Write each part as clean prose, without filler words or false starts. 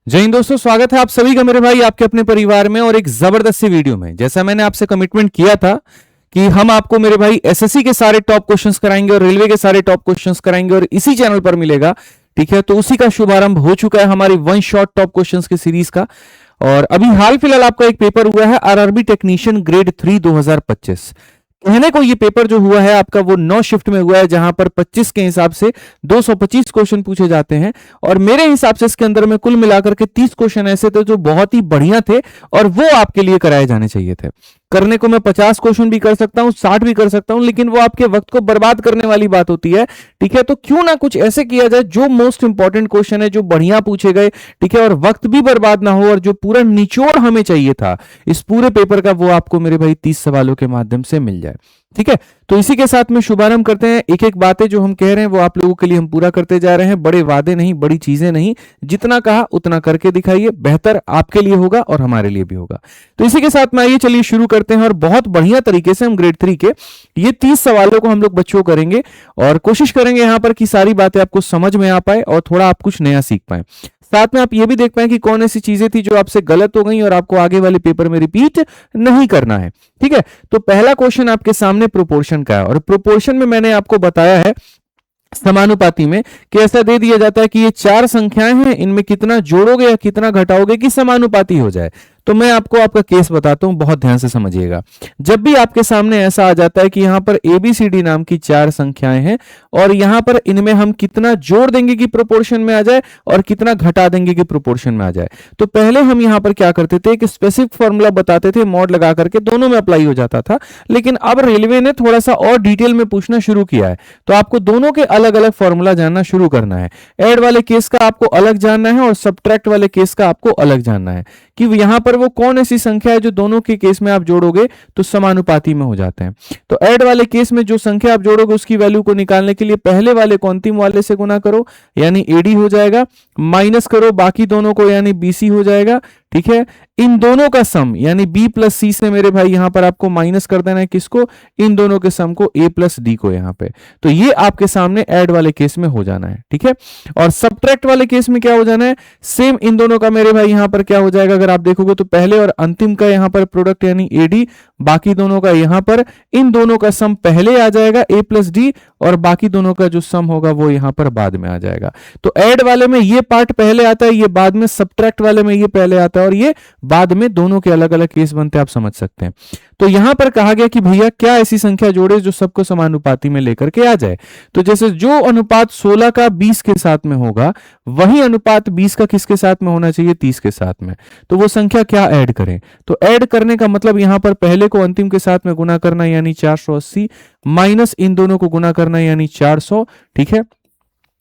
जय हिंद दोस्तों, स्वागत है आप सभी का मेरे भाई आपके अपने परिवार में और एक जबरदस्त सी वीडियो में। जैसा मैंने आपसे कमिटमेंट किया था कि हम आपको मेरे भाई एसएससी के सारे टॉप क्वेश्चंस कराएंगे और रेलवे के सारे टॉप क्वेश्चंस कराएंगे और इसी चैनल पर मिलेगा। ठीक है, तो उसी का शुभारंभ हो चुका है हमारी वन शॉट टॉप क्वेश्चंस की सीरीज का। और अभी हाल फिलहाल आपका एक पेपर हुआ है आरआरबी टेक्नीशियन ग्रेड 3 2025। कहने को ये पेपर जो हुआ है आपका वो 9 शिफ्ट में हुआ है, जहां पर 25 के हिसाब से 225 क्वेश्चन पूछे जाते हैं। और मेरे हिसाब से इसके अंदर में कुल मिलाकर के 30 क्वेश्चन ऐसे थे जो बहुत ही बढ़िया थे और वो आपके लिए कराए जाने चाहिए थे। करने को मैं 50 क्वेश्चन भी कर सकता हूं, 60 भी कर सकता हूं, लेकिन वो आपके वक्त को बर्बाद करने वाली बात होती है। ठीक है, तो क्यों ना कुछ ऐसे किया जाए जो मोस्ट इंपॉर्टेंट क्वेश्चन है, जो बढ़िया पूछे गए, ठीक है, और वक्त भी बर्बाद ना हो, और जो पूरा निचोड़ हमें चाहिए था इस पूरे पेपर का वो आपको मेरे भाई 30 सवालों के माध्यम से मिल जाए। ठीक है, तो इसी के साथ में शुभारंभ करते हैं। एक एक बातें जो हम कह रहे हैं वो आप लोगों के लिए हम पूरा करते जा रहे हैं। बड़े वादे नहीं, बड़ी चीजें नहीं, जितना कहा उतना करके दिखाइए, बेहतर आपके लिए होगा और हमारे लिए भी होगा। तो इसी के साथ में आइए चलिए शुरू करते हैं और बहुत बढ़िया तरीके से हम ग्रेड 3 के ये 30 सवालों को हम लोग बच्चों करेंगे और कोशिश करेंगे यहां पर कि सारी बातें आपको समझ में आ पाए और थोड़ा आप कुछ नया सीख पाए। साथ में आप ये भी देख पाए कि कौन ऐसी चीजें थी जो आपसे गलत हो गई और आपको आगे वाले पेपर में रिपीट नहीं करना है। ठीक है, तो पहला क्वेश्चन आपके सामने प्रोपोर्शन का है और प्रोपोर्शन में मैंने आपको बताया है समानुपाती में कि ऐसा दे दिया जाता है कि ये 4 संख्याएं हैं, इनमें कितना जोड़ोगे या कितना घटाओगे कि समानुपाती हो जाए। तो मैं आपको आपका केस बताता हूं, बहुत ध्यान से समझिएगा। जब भी आपके सामने ऐसा आ जाता है कि यहां पर ABCD नाम की 4 संख्याएं हैं और यहां पर इनमें हम कितना जोड़ देंगे कि प्रोपोर्शन में आ जाए और कितना घटा देंगे कि प्रोपोर्शन में आ जाए, तो पहले हम यहां पर क्या करते थे, एक स्पेसिफिक फॉर्मूला बताते थे, मॉड लगा करके दोनों में अप्लाई हो जाता था। लेकिन अब रेलवे ने थोड़ा सा और डिटेल में पूछना शुरू किया है, तो आपको दोनों के अलग अलग फॉर्मूला जानना शुरू करना है। ऐड वाले केस का आपको अलग जानना है और सब्ट्रैक्ट वाले केस का आपको अलग जानना है कि यहां पर वो कौन ऐसी संख्या है जो दोनों के केस में आप जोड़ोगे तो समानुपाती में हो जाते हैं। तो ऐड वाले केस में जो संख्या आप जोड़ोगे उसकी वैल्यू को निकालने के लिए पहले वाले को अंतिम वाले से गुना करो, यानी AD हो जाएगा, माइनस करो बाकी दोनों को, यानी BC हो जाएगा। ठीक है, इन दोनों का सम यानी B प्लस C से मेरे भाई यहां पर आपको माइनस कर देना है किसको, इन दोनों के सम को, A प्लस D को यहां पे। तो ये आपके सामने ऐड वाले केस में हो जाना है। ठीक है, और सब्ट्रैक्ट वाले केस में क्या हो जाना है, सेम इन दोनों का मेरे भाई यहां पर क्या हो जाएगा, अगर आप देखोगे तो पहले और अंतिम का यहां पर प्रोडक्ट यानी AD, बाकी दोनों का यहां पर, इन दोनों का सम पहले आ जाएगा A प्लस D और बाकी दोनों का जो सम होगा वो यहां पर बाद में आ जाएगा। तो ऐड वाले में ये पार्ट पहले आता है, ये बाद में, सब्ट्रैक्ट वाले में ये पहले आता है और ये बाद में, दोनों के अलग अलग केस बनते हैं, आप समझ सकते हैं। तो यहां पर कहा गया कि भैया क्या ऐसी संख्या जोड़े जो सबको समानुपाती में लेकर के आ जाए। तो जैसे जो अनुपात 16 का 20 के साथ में होगा वही अनुपात 20 का किसके साथ में होना चाहिए, 30 के साथ में। तो वो संख्या क्या ऐड करें, तो ऐड करने का मतलब यहां पर पहले को अंतिम के साथ में गुना करना यानी 480, माइनस इन दोनों को गुना करना यानी 400। ठीक है,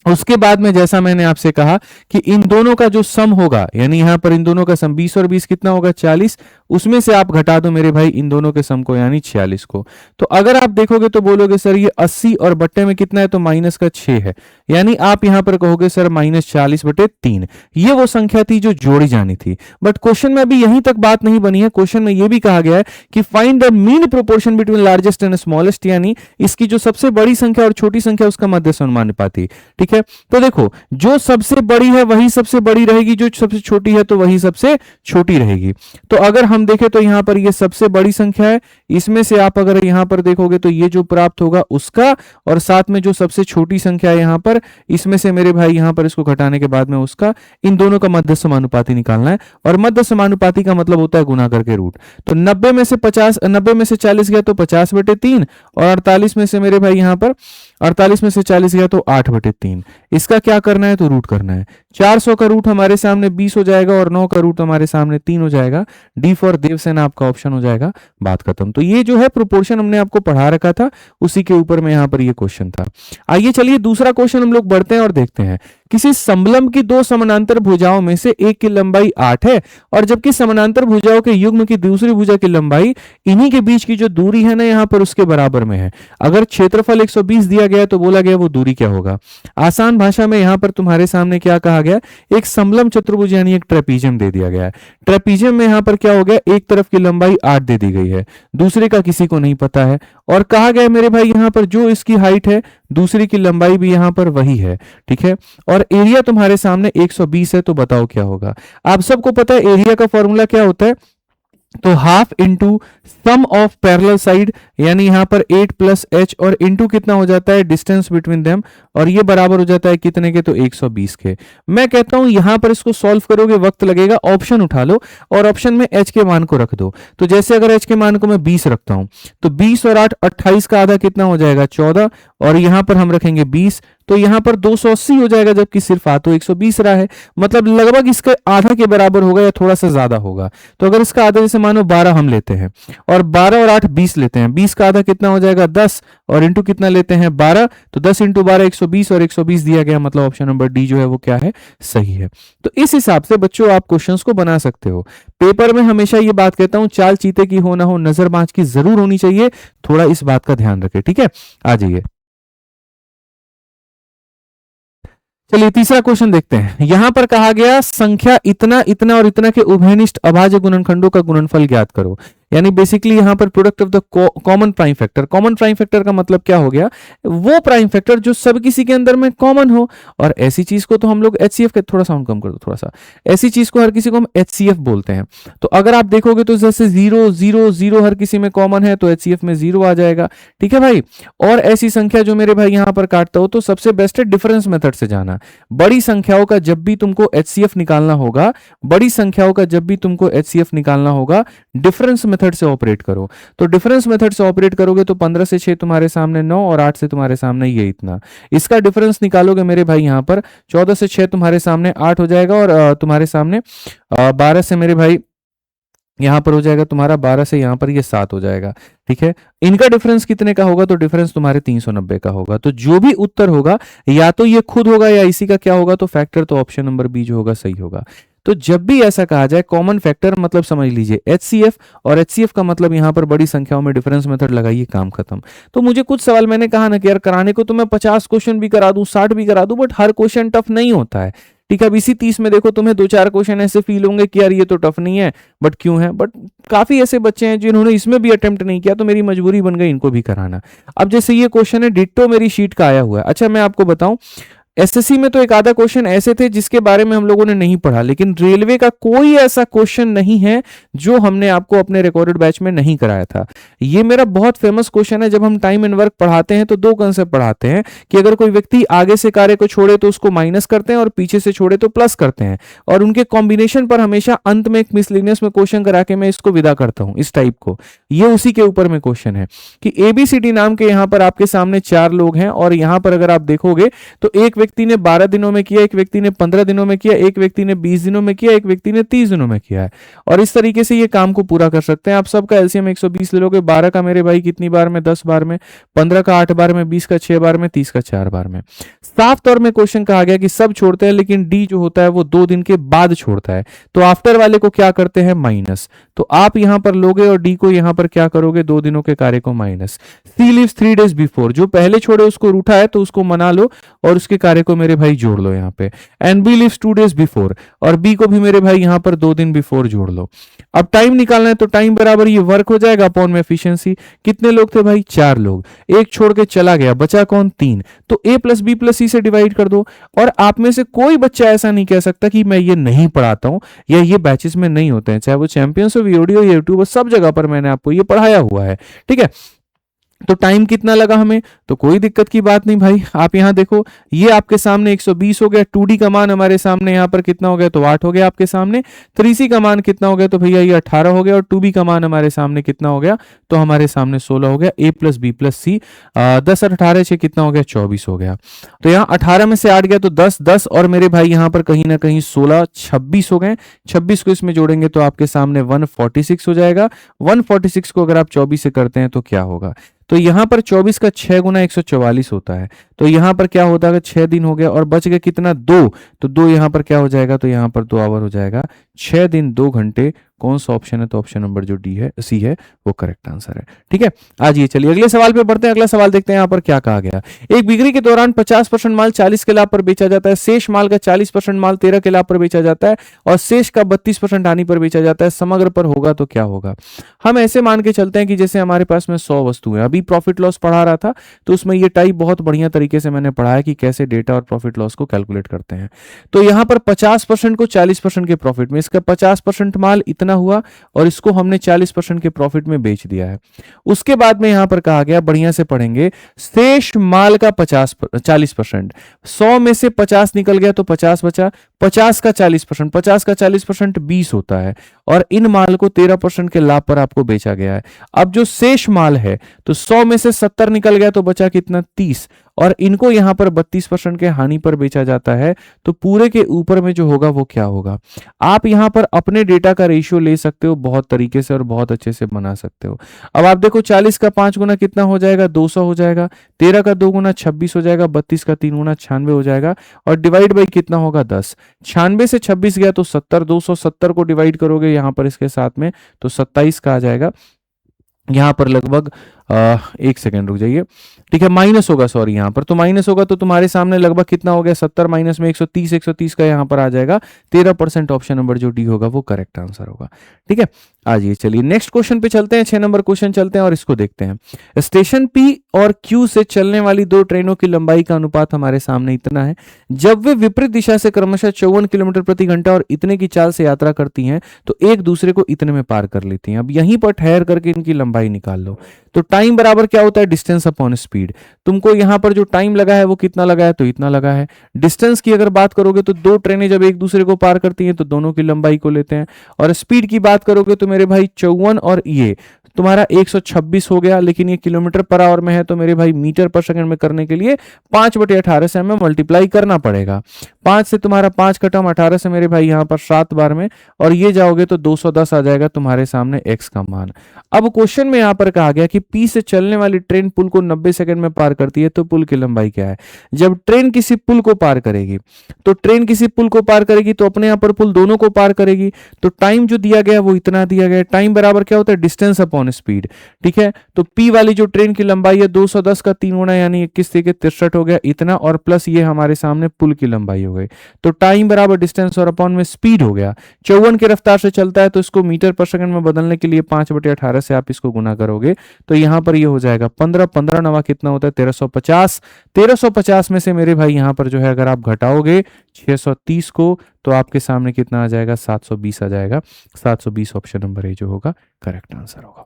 उसके बाद में जैसा मैंने आपसे कहा कि इन दोनों का जो सम होगा, यानी यहां पर इन दोनों का सम 20 और 20 कितना होगा, 40, उसमें से आप घटा दो मेरे भाई इन दोनों के सम को यानी 46 को। तो अगर आप देखोगे तो बोलोगे सर ये 80 और बट्टे में कितना है, तो माइनस का 6 है, यानी आप यहां पर कहोगे सर -40/3। ये वो संख्या थी जो जोड़ी जानी थी। बट क्वेश्चन में अभी यहीं तक बात नहीं बनी है। क्वेश्चन में यह भी कहा गया है कि find the mean proportion between largest and smallest, यानी इसकी जो सबसे बड़ी संख्या और छोटी संख्या उसका मध्य समानुपाती। ठीक है, तो देखो जो सबसे बड़ी है वही सबसे बड़ी रहेगी, जो सबसे छोटी है तो वही सबसे छोटी रहेगी। तो अगर हम देखें तो यहां पर ये सबसे बड़ी संख्या है, इसमें से आप अगर यहां पर देखोगे तो ये जो प्राप्त होगा उसका, और साथ में जो सबसे छोटी संख्या है यहां पर, इसमें से मेरे भाई यहां पर इसको घटाने के बाद में उसका, इन दोनों का मध्य समानुपाती निकालना है। और मध्य समानुपाती का मतलब होता है गुना करके रूट। तो 90 में से 40 गया तो 50/3 और 48 में से मेरे भाई यहां पर 48 में से 40 गया तो 8/3। इसका क्या करना है, तो रूट करना है। 400 का रूट हमारे सामने 20 हो जाएगा और 9 का रूट हमारे सामने 3 हो जाएगा। डी फॉर देवसेना आपका ऑप्शन हो जाएगा, बात खत्म। तो ये जो है प्रोपोर्शन हमने आपको पढ़ा रखा था, उसी के ऊपर में यहां पर ये क्वेश्चन था। आइए चलिए दूसरा क्वेश्चन हम लोग बढ़ते हैं और देखते हैं। किसी समलंब की 2 समानांतर भुजाओं में से एक की लंबाई 8 है और जबकि समानांतर भुजाओं के युग्म की दूसरी भुजा की लंबाई इन्हीं के बीच की जो दूरी है ना यहां पर उसके बराबर में है। अगर क्षेत्रफल 120 दिया गया तो बोला गया वो दूरी क्या होगा। आसान भाषा में यहां पर तुम्हारे सामने क्या कहा गया, एक समलंब चतुर्भुज यानी एक ट्रेपीजियम दे दिया गया है। ट्रेपीजियम में यहां पर क्या हो गया, एक तरफ की लंबाई 8 दे दी गई है, दूसरे का किसी को नहीं पता है। और कहा गया मेरे भाई यहाँ पर जो इसकी हाइट है दूसरे की लंबाई भी यहाँ पर वही है, ठीक है। और एरिया तुम्हारे सामने 120 है, तो बताओ क्या होगा। आप सबको पता है एरिया का फॉर्मूला क्या होता है, तो half into sum of parallel side, यानी यहां पर 8 प्लस एच और इंटू कितना हो जाता है डिस्टेंस बिटवीन देम, और ये बराबर हो जाता है कितने के, तो 120 के। मैं कहता हूं यहां पर इसको सॉल्व करोगे वक्त लगेगा, ऑप्शन उठा लो और ऑप्शन में एच के मान को रख दो। तो जैसे अगर एच के मान को मैं 20 रखता हूं तो 20 और 8 28 का आधा कितना हो जाएगा 14, और यहां पर हम रखेंगे 20, तो यहां पर 280 हो जाएगा, जबकि सिर्फ आ तो 120 रहा है, मतलब लगभग इसका आधा के बराबर होगा या थोड़ा सा ज्यादा होगा। तो अगर इसका आधा जैसे मानो 12 हम लेते हैं और 12 और 8 20 लेते हैं, 20 का आधा कितना हो जाएगा 10, और इंटू कितना लेते हैं 12, तो 10 इंटू 12 120, और 120 दिया गया, मतलब ऑप्शन नंबर डी जो है वो क्या है, सही है। तो इस हिसाब से बच्चों आप क्वेश्चंस को बना सकते हो। पेपर में हमेशा ये बात कहता हूं, चाल चीते की हो ना हो, नजर बाज की जरूर होनी चाहिए, थोड़ा इस बात का ध्यान रखें, ठीक है। आ जाइए, चलिए तीसरा क्वेश्चन देखते हैं। यहां पर कहा गया संख्या इतना इतना और इतना के उभयनिष्ठ अभाज्य गुणनखंडों का गुणनफल ज्ञात करो। यानी बेसिकली यहां पर product of the common prime factor. Common prime factor का मतलब क्या हो गया, वो प्राइम फैक्टर जो सब किसी के अंदर में कॉमन हो। और ऐसी चीज को तो हम लोग एचसीएफ के, थोड़ा साउंड कम कर दो थोड़ा सा, ऐसी चीज को हर किसी को हम एचसीएफ बोलते हैं। तो अगर आप देखोगे तो जैसे 0 0 0 हर किसी में कॉमन है, तो एचसीएफ में 0 आ जाएगा, ठीक है भाई। और ऐसी संख्या जो मेरे भाई यहां पर काटता हो, तो सबसे बेस्ट है डिफरेंस मेथड से जाना। बड़ी संख्याओं का जब भी तुमको एचसीएफ निकालना होगा, बड़ी संख्याओं का जब भी तुमको एचसीएफ निकालना होगा, डिफरेंस मेथड से ऑपरेट करो। तो डिफरेंस मेथड से ऑपरेट करोगे तो 15 से 6 तुम्हारे सामने 9, और 8 से तुम्हारे सामने ये इतना। इसका डिफरेंस निकालोगे मेरे भाई यहां पर 14 से 6 तुम्हारे सामने 8 हो जाएगा, और तुम्हारे सामने 12 से मेरे भाई यहां पर हो जाएगा तुम्हारा 12 से यहां पर ये 7 हो जाएगा, ठीक है। इनका डिफरेंस कितने का होगा, तो डिफरेंस तुम्हारे 390 का होगा। तो जो भी उत्तर होगा या तो ये खुद होगा या इसी का क्या होगा, तो फैक्टर, तो ऑप्शन नंबर बी जो होगा सही होगा। तो जब भी ऐसा कहा जाए कॉमन फैक्टर, मतलब समझ लीजिए एचसीएफ, और एचसीएफ का मतलब यहां पर बड़ी संख्याओं में डिफरेंस मेथड लगाइए, काम खत्म। तो मुझे कुछ सवाल, मैंने कहा ना कि यार कराने को तो मैं 50 क्वेश्चन भी करा दूं, 60 भी करा दूं, बट हर क्वेश्चन टफ नहीं होता है, ठीक है। अब इसी 30 में देखो तुम्हें 2-4 क्वेश्चन ऐसे फील होंगे कि यार ये तो टफ नहीं है, बट क्यों है, बट काफी ऐसे बच्चे हैं जिन्होंने इसमें भी अटेम्प्ट नहीं किया, तो मेरी मजबूरी बन गई इनको भी कराना। अब जैसे ये क्वेश्चन है डिट्टो मेरी शीट का आया हुआ है। अच्छा मैं आपको बताऊं, एसएससी में तो एक आधा क्वेश्चन ऐसे थे जिसके बारे में हम लोगों ने नहीं पढ़ा, लेकिन रेलवे का कोई ऐसा क्वेश्चन नहीं है जो हमने आपको अपने रिकॉर्डेड बैच में नहीं कराया था। ये मेरा बहुत फेमस क्वेश्चन है। जब हम टाइम एंड वर्क पढ़ाते हैं तो दो कंसेप्ट पढ़ाते हैं कि अगर कोई व्यक्ति आगे से कार्य को छोड़े तो उसको माइनस करते हैं, और पीछे से छोड़े तो प्लस करते हैं, और उनके कॉम्बिनेशन पर हमेशा अंत में एक मिसलिनियस में क्वेश्चन करा के मैं इसको विदा करता हूं, इस टाइप को। ये उसी के ऊपर में क्वेश्चन है कि एबीसीडी नाम के यहां पर आपके सामने 4 लोग हैं, और यहां पर अगर आप देखोगे तो एक व्यक्ति ने 12 दिनों में किया, एक व्यक्ति ने 15 दिनों में किया, एक व्यक्ति ने 20 दिनों में किया, एक व्यक्ति ने 30 दिनों में किया है। और इस तरीके से ये काम को पूरा कर सकते हैं। आप सबका एलसीएम 120 ले लोगे, 12 का मेरे भाई कितनी बार में, 10 बार में, 15 का 8 बार में, 20 का 6 बार में, 30 का 4 बार में। साफ तौर में क्वेश्चन कहा गया कि सब छोड़ते हैं, लेकिन डी जो होता है वो 2 दिन के बाद छोड़ता है, तो आफ्टर वाले को क्या करते हैं, माइनस। तो आप यहां पर लोगे और डी को यहां पर क्या करोगे, 2 दिनों के कार्य को minus. C lives 3 days before, जो पहले छोड़े उसको रूठा है तो उसको मना लो और उसके कार्य को मेरे भाई जोड़ लो यहां पे। And B lives 2 days before, और बी को भी मेरे भाई यहां पर 2 दिन बिफोर जोड़ लो। अब टाइम निकालना है तो टाइम बराबर ये वर्क हो जाएगा अपॉन में एफिशिएंसी। कितने लोग थे भाई, 4 लोग, एक छोड़ के चला गया, बचा कौन, 3। तो ए प्लस बी प्लस सी से डिवाइड कर दो। और आप में से कोई बच्चा ऐसा नहीं कह सकता कि मैं ये नहीं पढ़ाता हूं या ये बैचेस में नहीं होते हैं, चाहे वो चैंपियंस हो, वीडियो, यूट्यूब, सब जगह पर मैंने आपको ये पढ़ाया हुआ है, ठीक है। तो टाइम कितना लगा हमें, तो कोई दिक्कत की बात नहीं भाई। आप यहां देखो, ये आपके सामने 120 हो गया, 2D का मान हमारे सामने यहां पर कितना हो गया, तो 8 हो गया आपके सामने। 3C का मान कितना हो गया, तो भैया ये 18 हो गया, और 2B का मान हमारे सामने कितना हो गया, तो हमारे सामने 16 हो गया। ए प्लस बी प्लस सी, 10 और 18 से कितना हो गया, 24 हो गया। तो यहाँ 18 में से 8 गया तो 10, 10 और मेरे भाई यहाँ पर कहीं ना कहीं 16, 26 हो गए। 26 को इसमें जोड़ेंगे तो आपके सामने 146 हो जाएगा। 146 को अगर आप 24 से करते हैं तो क्या होगा, तो यहां पर 24 का 6 गुना 144 होता है। तो यहां पर क्या होता है, 6 दिन हो गया और बच गया कितना, 2। तो 2 यहां पर क्या हो जाएगा, तो यहां पर 2 आवर हो जाएगा। 6 दिन 2 घंटे कौन सा ऑप्शन है? तो ऑप्शन नंबर जो डी है, सी है, वो करेक्ट आंसर है। ठीक है, आज चलिए अगले सवाल पे बढ़ते हैं। अगला सवाल देखते हैं यहाँ पर क्या कहा गया। एक बिक्री के दौरान 50% माल 40 के लाभ पर बेचा जाता है, शेष माल का 40% माल 13 के लाभ पर बेचा जाता है और शेष का 32% हानि पर बेचा जाता है, समग्र पर होगा तो क्या होगा? हम ऐसे मान के चलते हैं कि जैसे हमारे पास में 100 वस्तुएं, अभी प्रॉफिट लॉस पढ़ा रहा था तो उसमें ये टाइप बहुत बढ़िया तरीके से मैंने पढ़ा है कि कैसे डेटा और प्रॉफिट लॉस को कैलकुलेट करते हैं। तो यहां पर 50% को 40% के प्रॉफिट में, इसका 50% माल इतना हुआ और इसको हमने 40% के प्रॉफिट में बेच दिया है। उसके बाद में यहां पर कहा गया, बढ़िया से पढ़ेंगे, शेष माल का 40%, 100 में से 50 निकल गया तो 50 बचा, 50 का 40%, 50 का 40% 20 होता है और इन माल को 13% के लाभ पर आपको बेचा गया है। अब जो शेष माल है तो 100 में से 70 निकल गया तो बचा कितना? 30 और इनको यहां पर 32% के हानि पर बेचा जाता है। तो पूरे के ऊपर में जो होगा वो क्या होगा? आप यहां पर अपने डेटा का रेशियो ले सकते हो बहुत तरीके से और बहुत अच्छे से बना सकते हो। अब आप देखो 40 का 5 गुना कितना हो जाएगा? 200 हो जाएगा, 13 का 2 गुना 26 हो जाएगा, 32 का 3 गुना 96 हो जाएगा और डिवाइड बाई कितना होगा? 10। 96 से 26 गया तो 70, 270 को डिवाइड करोगे यहां पर इसके साथ में तो 27 का आ जाएगा। यहां पर लगभग एक सेकेंड रुक जाइए, ठीक है, माइनस होगा, सॉरी यहां पर तो माइनस होगा तो तुम्हारे सामने लगभग कितना हो गया? 70 माइनस में 130, 130 का यहां पर आ जाएगा 13%। ऑप्शन नंबर जो डी होगा वो करेक्ट आंसर होगा। ठीक है, आज चलिए नेक्स्ट क्वेश्चन पे चलते हैं। 6 नंबर क्वेश्चन चलते हैं और इसको देखते हैं। स्टेशन पी और क्यू से चलने वाली दो ट्रेनों की लंबाई का अनुपात हमारे सामने इतना है। जब वे विपरीत दिशा से क्रमशः 54 किलोमीटर प्रति घंटा और इतने की चाल से यात्रा करती हैं तो एक दूसरे को इतने में पार कर लेती हैं। अब यहीं पर ठहर करके इनकी लंबाई निकाल लो। तो टाइम बराबर क्या होता है? Distance upon speed. तुमको यहां पर जो टाइम लगा है वो कितना लगा है? तो इतना लगा है। डिस्टेंस की अगर बात करोगे तो दो ट्रेनें जब एक दूसरे को पार करती हैं तो दोनों की लंबाई को लेते हैं। और स्पीड की बात करोगे तो मेरे भाई 54 और ये तुम्हारा 126 हो गया, लेकिन ये किलोमीटर पर आवर में है तो मेरे भाई मीटर पर सेकंड में करने के लिए 5/18 से हमें मल्टीप्लाई करना पड़ेगा। 5 से तुम्हारा 5 खत्म, 18 से मेरे भाई यहां पर 7 बार में और ये जाओगे तो 210 आ जाएगा तुम्हारे सामने x का मान। अब क्वेश्चन में यहां पर कहा गया कि P से चलने वाली ट्रेन पुल को 90 सेकंड में पार करती है तो पुल की लंबाई क्या है? जब ट्रेन किसी पुल को पार करेगी तो ट्रेन किसी पुल को पार करेगी तो अपने यहां पर पुल दोनों को पार करेगी। तो टाइम जो दिया गया वो इतना दिया गया। टाइम बराबर क्या होता है? Distance upon speed. ठीक है, तो P वाली जो ट्रेन की लंबाई है 210 का 3 गुना यानी 21 से 63 हो गया इतना, और प्लस ये हमारे सामने पुल की लंबाई हो गई। तो टाइम बराबर डिस्टेंस और अपॉन में स्पीड हो गया। 54 की रफ्तार से चलता है तो इसको मीटर पर सेकंड में बदलने के लिए 5/18 से आप इसको गुना करोगे तो यहां पर ये हो जाएगा 15, 15 नवा कितना होता है? 1350। 1350 में से मेरे भाई यहां पर जो है अगर आप घटाओगे 630 को तो आपके सामने कितना आ जाएगा? 720 आ जाएगा। 720 ऑप्शन नंबर ए जो होगा करेक्ट आंसर होगा।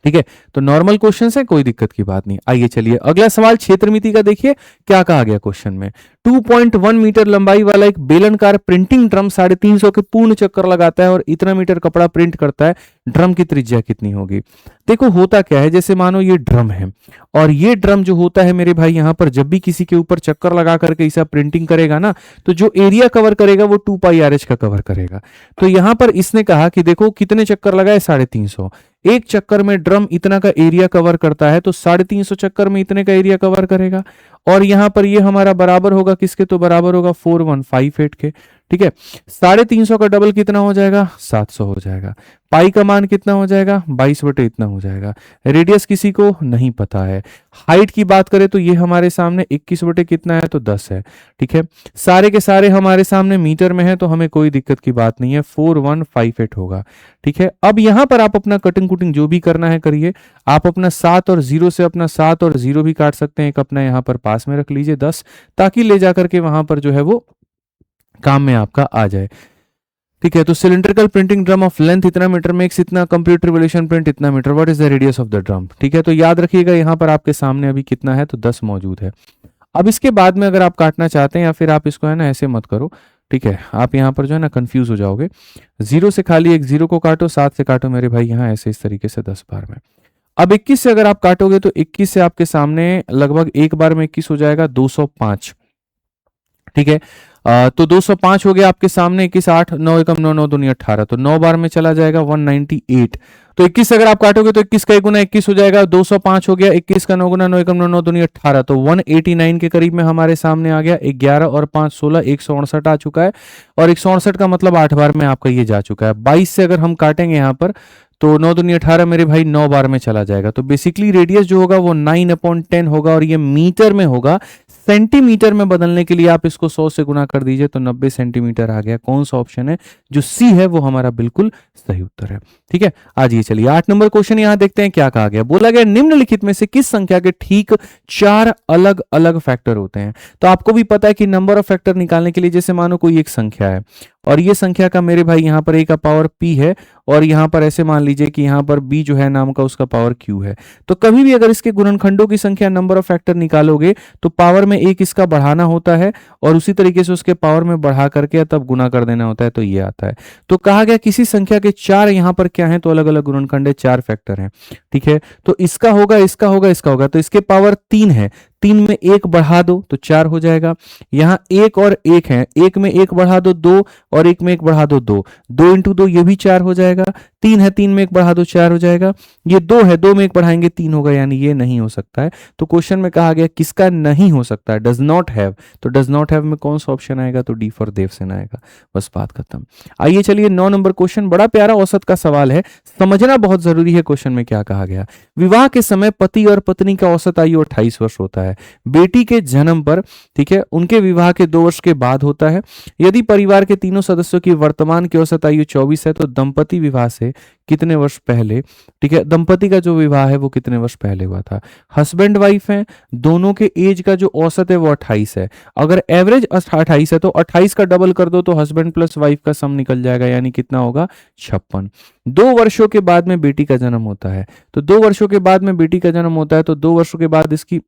ठीक है, तो नॉर्मल क्वेश्चन है, कोई दिक्कत की बात नहीं। आइए चलिए अगला सवाल क्षेत्रमिति का देखिए क्या कहा गया क्वेश्चन में। 2.1 मीटर लंबाई वाला एक बेलनकार प्रिंटिंग ड्रम 350 के पूर्ण चक्कर लगाता है और इतना मीटर कपड़ा प्रिंट करता है। ड्रम की त्रिज्या कितनी होगी? देखो होता क्या है, जैसे मानो ये ड्रम है और ये ड्रम जो होता है मेरे भाई यहां पर जब भी किसी के ऊपर चक्कर लगा करके ऐसा प्रिंटिंग करेगा ना तो जो एरिया कवर करेगा वो 2πRH का कवर करेगा। तो यहां पर इसने कहा कि देखो कितने चक्कर लगाए? 350। एक चक्कर में ड्रम इतना का एरिया कवर करता है तो 350 चक्कर में इतने का एरिया कवर करेगा। और यहां पर ये हमारा बराबर होगा किसके? तो बराबर होगा 4158 के। ठीक है, 350 का डबल कितना हो जाएगा? 700 हो जाएगा। पाई का मान कितना हो जाएगा? 22 बटे इतना हो जाएगा। रेडियस किसी को नहीं पता है। हाइट की बात करें तो ये हमारे सामने 21 बटे कितना है? तो 10 है। ठीक है, सारे के सारे हमारे सामने मीटर में है तो हमें कोई दिक्कत की बात नहीं है, 4158 होगा। ठीक है, अब यहां पर आप अपना कटिंग कुटिंग जो भी करना है करिए। आप अपना 7 और 0 से अपना 7 और 0 भी काट सकते हैं। एक अपना यहां पर पास में रख लीजिए 10, ताकि ले जाकर के वहां पर जो है वो काम में आपका आ जाए। ठीक है, तो cylindrical printing drum of length इतना मीटर मेक्स इतना, कंप्लीट रिवोल्यूशन प्रिंट इतना metre, what is the radius of the drum. ठीक है, तो याद रखिएगा यहां पर आपके सामने अभी कितना है? तो 10 मौजूद है। अब इसके बाद में अगर आप काटना चाहते हैं या फिर आप इसको है ना ऐसे मत करो। ठीक है, आप यहां पर जो है ना कंफ्यूज हो जाओगे। 0 से खाली एक 0 को काटो, 7 से काटो मेरे भाई यहां ऐसे इस तरीके से 10 बार में। अब 21 से अगर आप काटोगे तो 21 से आपके सामने लगभग एक बार में 21 हो जाएगा 205। ठीक है, तो 205 हो गया आपके सामने। 21 8 9 एकम 9 9 दूनी 18 तो 9 बार में चला जाएगा 198। तो 21 से अगर आप काटोगे तो 21 का 1 गुना 21 हो जाएगा, 205 हो गया, 21 का 9 गुना 9 एकम 9 दूनी 18, तो 189 के करीब में हमारे सामने आ गया। 11 और 5 16, 168 आ चुका है, और 168 का मतलब 8 बार में आपका ये जा चुका है। 22 से अगर हम काटेंगे यहाँ पर तो 9 दूनी 18 मेरे भाई 9 बार में चला जाएगा। तो बेसिकली रेडियस जो होगा वो 9/10 होगा, और ये मीटर में होगा। सेंटीमीटर में बदलने के लिए आप इसको 100 से गुना कर दीजिए तो 90 सेंटीमीटर आ गया। कौन सा ऑप्शन है? जो सी है वो हमारा बिल्कुल सही उत्तर है। ठीक है, आज ये चलिए 8 नंबर क्वेश्चन यहां देखते हैं क्या कहा गया। बोला गया निम्नलिखित में से किस संख्या के ठीक 4 अलग अलग फैक्टर होते हैं। तो आपको भी पता है कि नंबर ऑफ फैक्टर निकालने के लिए जैसे मानो कोई एक संख्या है, और ये संख्या का मेरे भाई यहाँ पर a का पावर p है, और यहाँ पर ऐसे मान लीजिए कि यहाँ पर b जो है नाम का उसका पावर q है। तो कभी भी अगर इसके गुणनखंडों की संख्या नंबर ऑफ फैक्टर निकालोगे तो पावर में एक इसका बढ़ाना होता है, और उसी तरीके से उसके पावर में बढ़ा करके तब गुना कर देना होता है, तो ये आता है। तो कहा गया किसी संख्या के 4 यहाँ पर क्या है, तो अलग अलग गुणनखंड है, 4 फैक्टर हैं। ठीक है, तो इसका होगा, इसका होगा, इसका होगा, तो इसके पावर 3 है, 3 में 1 बढ़ा दो तो 4 हो जाएगा। यहाँ 1 और 1 है, 1 में 1 बढ़ा दो 2, और 1 में 1 बढ़ा दो 2, 2 इंटू 2 ये भी 4 हो जाएगा। 3 है, 3 में 1 बढ़ा दो 4 हो जाएगा। ये 2 है, 2 में 1 बढ़ाएंगे 3 होगा, यानी ये नहीं हो सकता है। तो क्वेश्चन में कहा गया किसका नहीं हो सकता है, डज नॉट हैव। तो डज नॉट हैव में कौन सा ऑप्शन आएगा, तो डी फॉर देवसेना आएगा। बस बात खत्म। आइए चलिए 9 नंबर क्वेश्चन, बड़ा प्यारा औसत का सवाल है, समझना बहुत जरूरी है क्वेश्चन में क्या कहा गया। विवाह के समय पति और पत्नी का औसत आयु 28 वर्ष होता है। बेटी के जन्म पर, ठीक है, उनके विवाह के 2 वर्ष के बाद होता है। यदि परिवार के तीनों सदस्यों की वर्तमान की औसत आयु 24 है तो दंपति विवाह से कितने वर्ष पहले, ठीक है, दंपति का जो विवाह है वो कितने वर्ष पहले हुआ था। हस्बैंड वाइफ है, दोनों के एज का जो औसत है वो 28 है। अगर एवरेज 28 है तो 28 का डबल कर दो तो हस्बैंड प्लस वाइफ का सम निकल जाएगा, यानी कितना होगा, 56। 2 वर्षों के बाद में बेटी का जन्म होता है, तो 2 वर्षों के बाद में बेटी का जन्म होता है, तो 2 वर्षों के बाद इसकी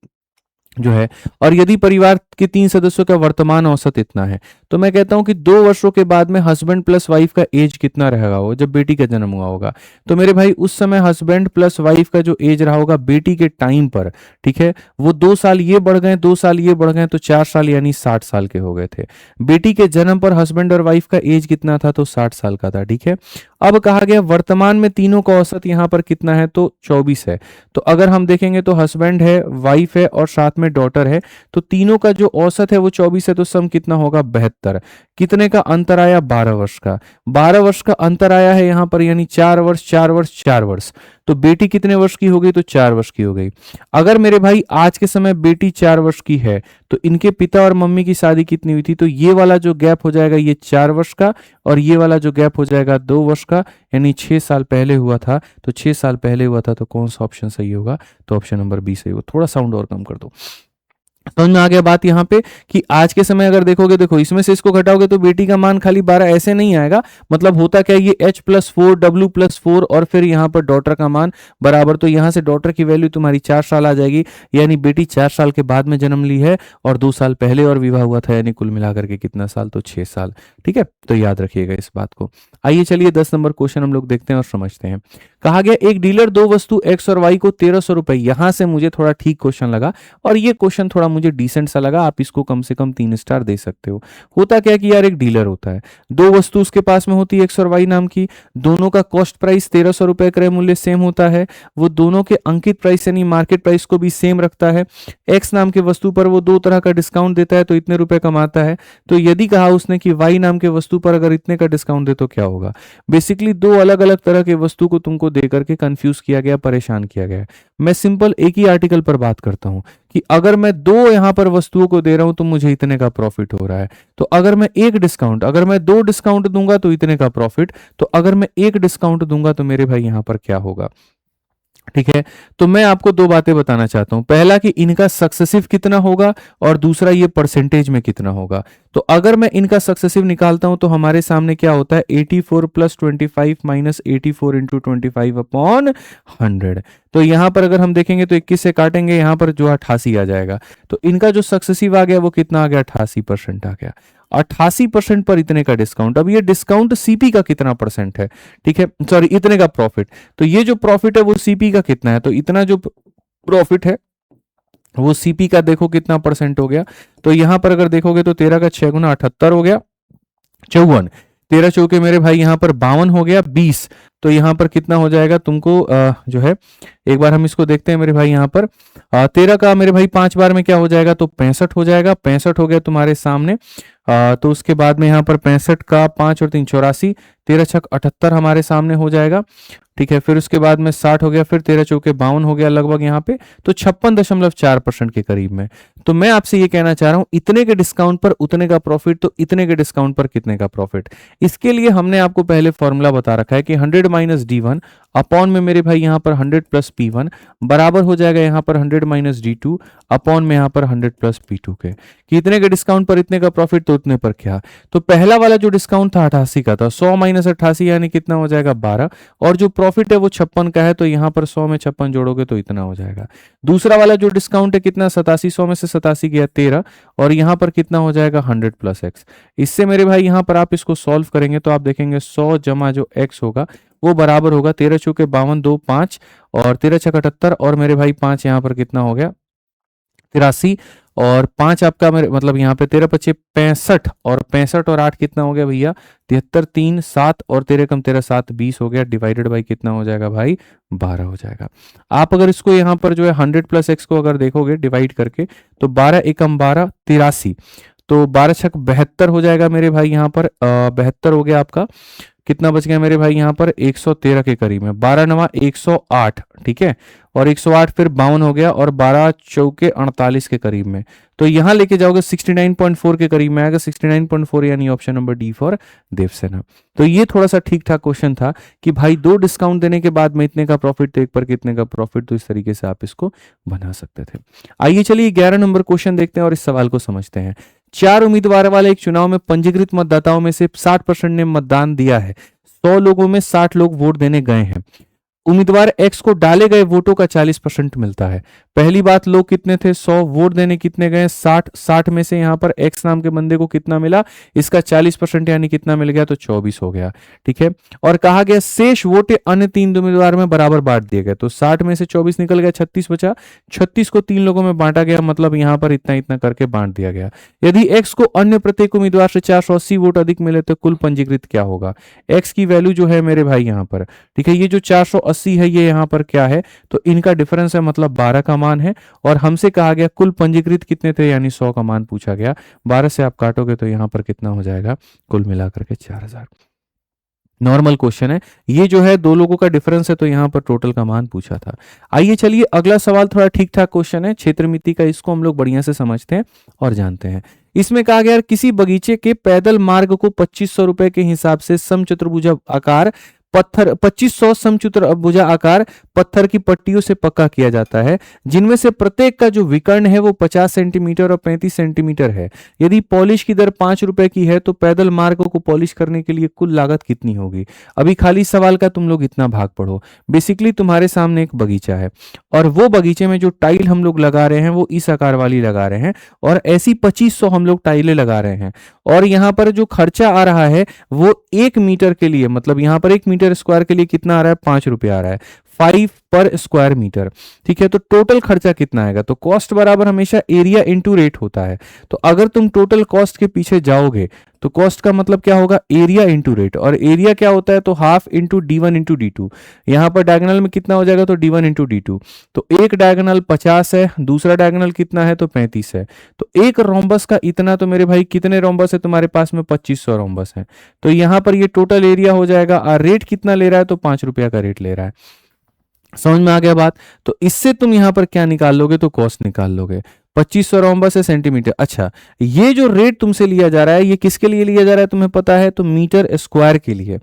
जो है, और यदि परिवार के 3 सदस्यों का वर्तमान औसत इतना है, तो मैं कहता हूं कि 2 वर्षों के बाद में हस्बैंड प्लस वाइफ का एज कितना रहेगा, वो जब बेटी का जन्म हुआ होगा, तो मेरे भाई उस समय हस्बैंड प्लस वाइफ का जो एज रहा होगा बेटी के टाइम पर, ठीक है, वो 2 साल ये बढ़ गए, 2 साल ये बढ़ गए, तो 4 साल यानी 60 साल के हो गए थे। बेटी के जन्म पर हस्बैंड और वाइफ का एज कितना था, तो 60 साल का था। ठीक है, अब कहा गया वर्तमान में तीनों का औसत यहां पर कितना है, तो 24 है। तो अगर हम देखेंगे तो हस्बैंड है, वाइफ है और साथ में डॉटर है, तो तीनों का जो औसत है वो 24 है, तो सम कितना होगा, 72। कितने का अंतर आया, 12 वर्ष का। 12 वर्ष का अंतर आया है यहां पर, यानी 4 वर्ष 4 वर्ष 4 वर्ष। तो बेटी कितने वर्ष की हो गई, तो 4 वर्ष की हो गई। अगर मेरे भाई आज के समय बेटी 4 वर्ष की है तो इनके पिता और मम्मी की शादी कितनी हुई थी, तो ये वाला जो गैप हो जाएगा ये 4 वर्ष का, और ये वाला जो गैप हो जाएगा 2 वर्ष का, यानी 6 साल पहले हुआ था। तो 6 साल पहले हुआ था, तो कौन सा ऑप्शन सही होगा, तो ऑप्शन नंबर बी सही होगा। थोड़ा साउंड और कम कर दो। समझ में आ गया बात यहाँ पे कि आज के समय अगर देखोगे, देखो इसमें से इसको घटाओगे तो बेटी का मान खाली 12 ऐसे नहीं आएगा, मतलब होता क्या, ये h+4 w+4 और फिर यहाँ पर डॉटर का मान बराबर, तो यहाँ से डॉटर की वैल्यू तुम्हारी 4 साल आ जाएगी, यानी बेटी 4 साल के बाद में जन्म ली है और 2 साल पहले और विवाह हुआ था, यानी कुल मिलाकर के कितना साल, तो 6 साल। ठीक है, तो याद रखिएगा इस बात को। आइए चलिए 10 नंबर क्वेश्चन हम लोग देखते हैं और समझते हैं। कहा गया एक डीलर 2 वस्तु एक्स और वाई को 1300 रुपए, यहां से मुझे थोड़ा ठीक क्वेश्चन लगा, और ये क्वेश्चन थोड़ा मुझे डिसेंट सा लगा, आप इसको कम से कम 3 स्टार दे सकते हो। होता क्या कि यार एक डीलर होता है, 2 वस्तु उसके पास में होती है एक्स और वाई नाम की, दोनों का कॉस्ट प्राइस 1300 रुपए क्रय मूल्य सेम होता है, वो दोनों के अंकित प्राइस यानी मार्केट प्राइस को भी सेम रखता है। एक्स नाम के वस्तु पर वो 2 तरह का डिस्काउंट देता है, तो इतने रुपए कमाता है। तो यदि कहा उसने कि वाई नाम के वस्तु पर अगर इतने का डिस्काउंट दे तो क्या होगा। बेसिकली 2 अलग अलग तरह के वस्तु को तुमको देकर के कंफ्यूज किया गया, परेशान किया गया। मैं सिंपल एक ही आर्टिकल पर बात करता हूं कि अगर मैं 2 यहां पर वस्तुओं को दे रहा हूं तो मुझे इतने का प्रॉफिट हो रहा है, तो अगर मैं 1 डिस्काउंट, अगर मैं 2 डिस्काउंट दूंगा तो इतने का प्रॉफिट, तो अगर मैं 1 डिस्काउंट दूंगा तो मेरे भाई यहां पर क्या होगा। ठीक है, तो मैं आपको 2 बातें बताना चाहता हूं, पहला कि इनका सक्सेसिव कितना होगा और दूसरा ये परसेंटेज में कितना होगा। तो अगर मैं इनका सक्सेसिव निकालता हूं तो हमारे सामने क्या होता है, 84 + 25 - 84 × 25/100। तो यहां पर अगर हम देखेंगे तो 21 से काटेंगे, यहां पर जो 88 आ जाएगा, तो इनका जो सक्सेसिव आ गया वो कितना आ गया, 88% आ गया। 88% पर इतने का डिस्काउंट। अब ये डिस्काउंट सीपी का कितना परसेंट है, ठीक है, सॉरी इतने का प्रॉफिट, तो ये जो प्रॉफिट है वो सीपी का कितना है, तो इतना जो प्रॉफिट है वो सीपी का देखो कितना परसेंट हो गया। तो यहां पर अगर देखोगे तो 13 का 6 गुना 78 हो गया, 54, 13 चौके मेरे भाई यहां पर 52 हो गया, 20 तो यहाँ पर कितना हो जाएगा तुमको जो है, एक बार हम इसको देखते हैं मेरे भाई। यहाँ पर 13 का मेरे भाई 5 बार में क्या हो जाएगा, तो 65 हो जाएगा। 65 हो गया तुम्हारे सामने। तो उसके बाद में यहाँ पर 65 का 5 और 3 84, 13 छक 78 हमारे सामने हो जाएगा। ठीक है, फिर उसके बाद में 60 हो गया, फिर 13 चौके 52 हो गया लगभग यहाँ पे, तो 56.4% के करीब में। तो मैं आपसे ये कहना चाह रहा हूं, इतने के डिस्काउंट पर उतने का प्रॉफिट, तो इतने के डिस्काउंट पर कितने का प्रॉफिट। इसके लिए हमने आपको पहले फॉर्मूला बता रखा है कि 100 माइनस D1 अपॉन में मेरे भाई यहाँ पर 100 प्लस P1 बराबर हो जाएगा यहाँ पर 100 माइनस D2 अपॉन में यहाँ पर 100 प्लस P2 के, कि इतने के डिस्काउंट पर इतने का प्रॉफिट, तो उतने पर क्या। तो पहला वाला जो डिस्काउंट था 88 का था, 100 माइनस 88 यानी कितना हो जाएगा 12, और जो प्रॉफिट है वो 56 का है, तो यहाँ पर 100 में 56 जोड़ोगे तो इतना हो जाएगा। दूसरा वाला जो डिस्काउंट है कितना, 87, 100 में से 87 गया 13, और यहाँ पर कितना हो जाएगा 100 प्लस एक्स। इससे मेरे भाई यहाँ पर आप इसको सॉल्व करेंगे तो आप देखेंगे 100 जमा जो एक्स होगा वो बराबर होगा 13 चौके 52, 2 5 और 13 छक 78, और मेरे भाई 5 यहाँ पर कितना हो गया 83, और 5 आपका मेरे मतलब यहाँ पे 13 पच्चीस 65, और 65 और 8 कितना हो गया भैया 73, 3 7 और 13 कम 13 7 20 हो गया, डिवाइडेड बाई कितना हो जाएगा भाई 12 हो जाएगा। आप अगर इसको यहाँ पर जो है 100 प्लस एक्स को अगर देखोगे डिवाइड करके, तो 12 एकम 12 83, तो 12 छक 72 हो जाएगा मेरे भाई यहाँ पर 72 हो गया आपका। कितना बच गया मेरे भाई यहाँ पर 113 के करीब में, 12 नवा 108, ठीक है, और 108 फिर 52 हो गया, और 12 चौके 48 के करीब में। तो यहां लेके जाओगे 69.4 के करीब में आएगा, 69.4 यानी option number D for Devsena. तो ये थोड़ा सा ठीक ठाक क्वेश्चन था कि भाई 2 डिस्काउंट देने के बाद में इतने का प्रॉफिट, तो एक पर कितने का प्रॉफिट, तो इस तरीके से आप इसको बना सकते थे। आइए चलिए 11 नंबर क्वेश्चन देखते हैं और इस सवाल को समझते हैं। 4 उम्मीदवार वाले एक चुनाव में पंजीकृत मतदाताओं में से 60% ने मतदान दिया है। 100 लोगों में 60 लोग वोट देने गए हैं। उम्मीदवार एक्स को डाले गए वोटों का 40% मिलता है। पहली बात, लोग कितने थे 100, वोट देने कितने गए 60, 60 में से यहां पर एक्स नाम के बंदे को कितना मिला, इसका 40% यानी कितना मिल गया, तो 24 हो गया। ठीक है, और कहा गया शेष वोट अन्य 3 उम्मीदवार में बराबर बांट दिए गए, तो 60 में से 24 निकल गया, 36 बचा, 36 को 3 लोगों में बांटा गया, मतलब यहां पर इतना इतना करके बांट दिया गया। यदि एक्स को अन्य प्रत्येक उम्मीदवार से 480 वोट अधिक मिले तो कुल पंजीकृत क्या होगा। एक्स की वैल्यू जो है मेरे भाई यहां पर, ठीक है, ये जो 480 है ये यहां पर क्या है, तो इनका डिफरेंस है, मतलब 12 का मान है, और हमसे कहा गया कुल पंजीकृत कितने थे, यानी 100 का मान पूछा गया। 12 से आप काटोगे तो यहां पर कितना हो जाएगा, कुल मिलाकर के 4000। नॉर्मल क्वेश्चन है ये, जो है 2 लोगों का डिफरेंस है, तो यहां पर टोटल का मान पूछा था। आइए चलिए अगला सवाल थोड़ा ठीक ठाक क्वेश्चन है, क्षेत्र मिति का, इसको हम लोग बढ़िया से समझते हैं और जानते हैं। इसमें कहा गया किसी बगीचे के पैदल मार्ग को 2500 रुपए के हिसाब से समचतुर्भुज आकार पत्थर 2500 समचतुर्भुजा आकार पत्थर की पट्टियों से पक्का किया जाता है, जिनमें से प्रत्येक का जो विकर्ण है वो 50 सेंटीमीटर और 35 सेंटीमीटर है। यदि पॉलिश की दर 5 रुपए की है तो पैदल मार्ग को पॉलिश करने के लिए कुल लागत कितनी होगी। अभी खाली सवाल का तुम लोग इतना भाग पढ़ो। बेसिकली तुम्हारे सामने एक बगीचा है, और वो बगीचे में जो टाइल हम लोग लगा रहे हैं वो इस आकार वाली लगा रहे हैं, और ऐसी 2500 हम लोग टाइलें लगा रहे हैं, और यहाँ पर जो खर्चा आ रहा है वो 1 मीटर के लिए, मतलब यहाँ पर 1 मीटर स्क्वायर के लिए कितना आ रहा है, 5 रुपए आ रहा है, 5 पर स्क्वायर मीटर। ठीक है, तो टोटल खर्चा कितना आएगा, तो कॉस्ट बराबर हमेशा एरिया इंटू रेट होता है। तो अगर तुम टोटल कॉस्ट के पीछे जाओगे तो कॉस्ट का मतलब क्या होगा, एरिया इंटू रेट, और एरिया क्या होता है, तो half into D1 into D2। यहां पर डायगोनल में कितना हो जाएगा, तो D1 इंटू D2। तो एक डायगोनल 50 है, दूसरा डायगोनल कितना है, तो 35 है। तो एक रोम्बस का इतना, तो मेरे भाई कितने रोम्बस है तुम्हारे पास में, 2500 रोम्बस है। तो यहां पर ये टोटल एरिया हो जाएगा, और रेट कितना ले रहा है, तो 5 रुपया का रेट ले रहा है। समझ में आ गया बात। तो इससे तुम यहां पर क्या निकाल लोगे, तो कॉस्ट निकाल लोगे। 2500 रोम्बस है सेंटीमीटर। अच्छा, ये जो रेट तुमसे लिया जा रहा है ये किसके लिए लिया जा रहा है तुम्हें पता है, तो मीटर स्क्वायर के लिए।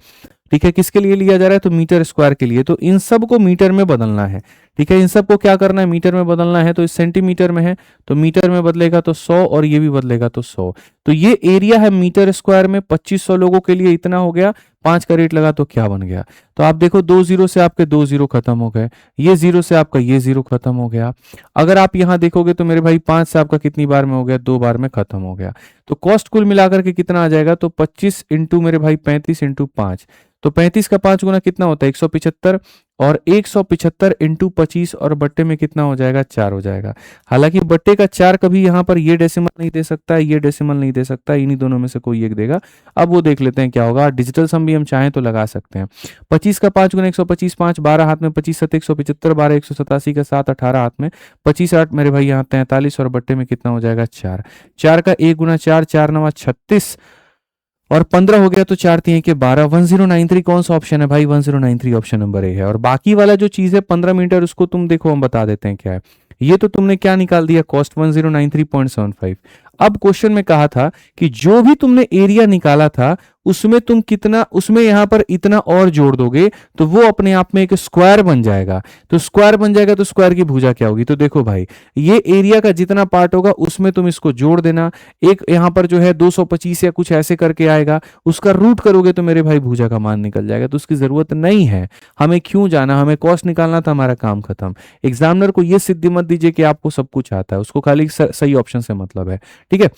ठीक है, किसके लिए लिया जा रहा है, तो मीटर स्क्वायर के लिए। तो इन सब को मीटर में बदलना है। ठीक है, इन सब को क्या करना है, मीटर में बदलना है। तो इस सेंटीमीटर में है तो मीटर में बदलेगा तो 100, और ये भी बदलेगा तो 100। तो ये एरिया है मीटर स्क्वायर में, 2500 लोगों के लिए इतना हो गया। 5 का रेट लगा तो क्या बन गया, तो आप देखो 2 जीरो से आपके 2 जीरो खत्म हो गए, ये जीरो से आपका ये जीरो खत्म हो गया। अगर आप यहां देखोगे तो मेरे भाई 5 से आपका कितनी बार में हो गया, 2 बार में खत्म हो गया। तो कॉस्ट कुल मिलाकर के कितना आ जाएगा, तो 25 इंटू मेरे भाई 35 इंटू 5, तो 35 का 5 गुना कितना होता है 175, और 175 इंटू 25 और बट्टे में कितना हो जाएगा 4 हो जाएगा। हालांकि बट्टे का 4 कभी यहाँ पर ये डेसिमल नहीं दे सकता है, ये डेसिमल नहीं दे सकता, इन्हीं दोनों में से कोई एक देगा। अब वो देख लेते हैं क्या होगा। डिजिटल सम भी हम चाहें तो लगा सकते हैं। 25 का 5 गुना 125, 5 12 हाथ में, 25 7 175, 12 187 का 7 18 हाथ में, 25 8 मेरे भाई यहाँ 43, और बट्टे में कितना हो जाएगा 4। 4 का 1 गुना 4, 4 9 36, और 15 हो गया तो 4 3 के 12। 1093 कौन सा ऑप्शन है भाई 1093 ऑप्शन नंबर ए है। और बाकी वाला जो चीज है 15 मीटर, उसको तुम देखो हम बता देते हैं क्या है। ये तो तुमने क्या निकाल दिया कॉस्ट 1093.75। अब क्वेश्चन में कहा था कि जो भी तुमने एरिया निकाला था उसमें तुम कितना, उसमें यहां पर इतना और जोड़ दोगे तो वो अपने आप में एक स्क्वायर बन जाएगा। तो स्क्वायर बन जाएगा तो स्क्वायर की भुजा क्या होगी। तो देखो भाई ये एरिया का जितना पार्ट होगा उसमें तुम इसको जोड़ देना। एक यहां पर जो है 225 या कुछ ऐसे करके आएगा, उसका रूट करोगे तो मेरे भाई भुजा का मान निकल जाएगा। तो उसकी जरूरत नहीं है, हमें क्यों जाना, हमें कॉस्ट निकालना था, हमारा काम खत्म। एग्जामिनर को यह सिद्धि मत दीजिए कि आपको सब कुछ आता है, उसको खाली सही ऑप्शन से मतलब है। ठीक है,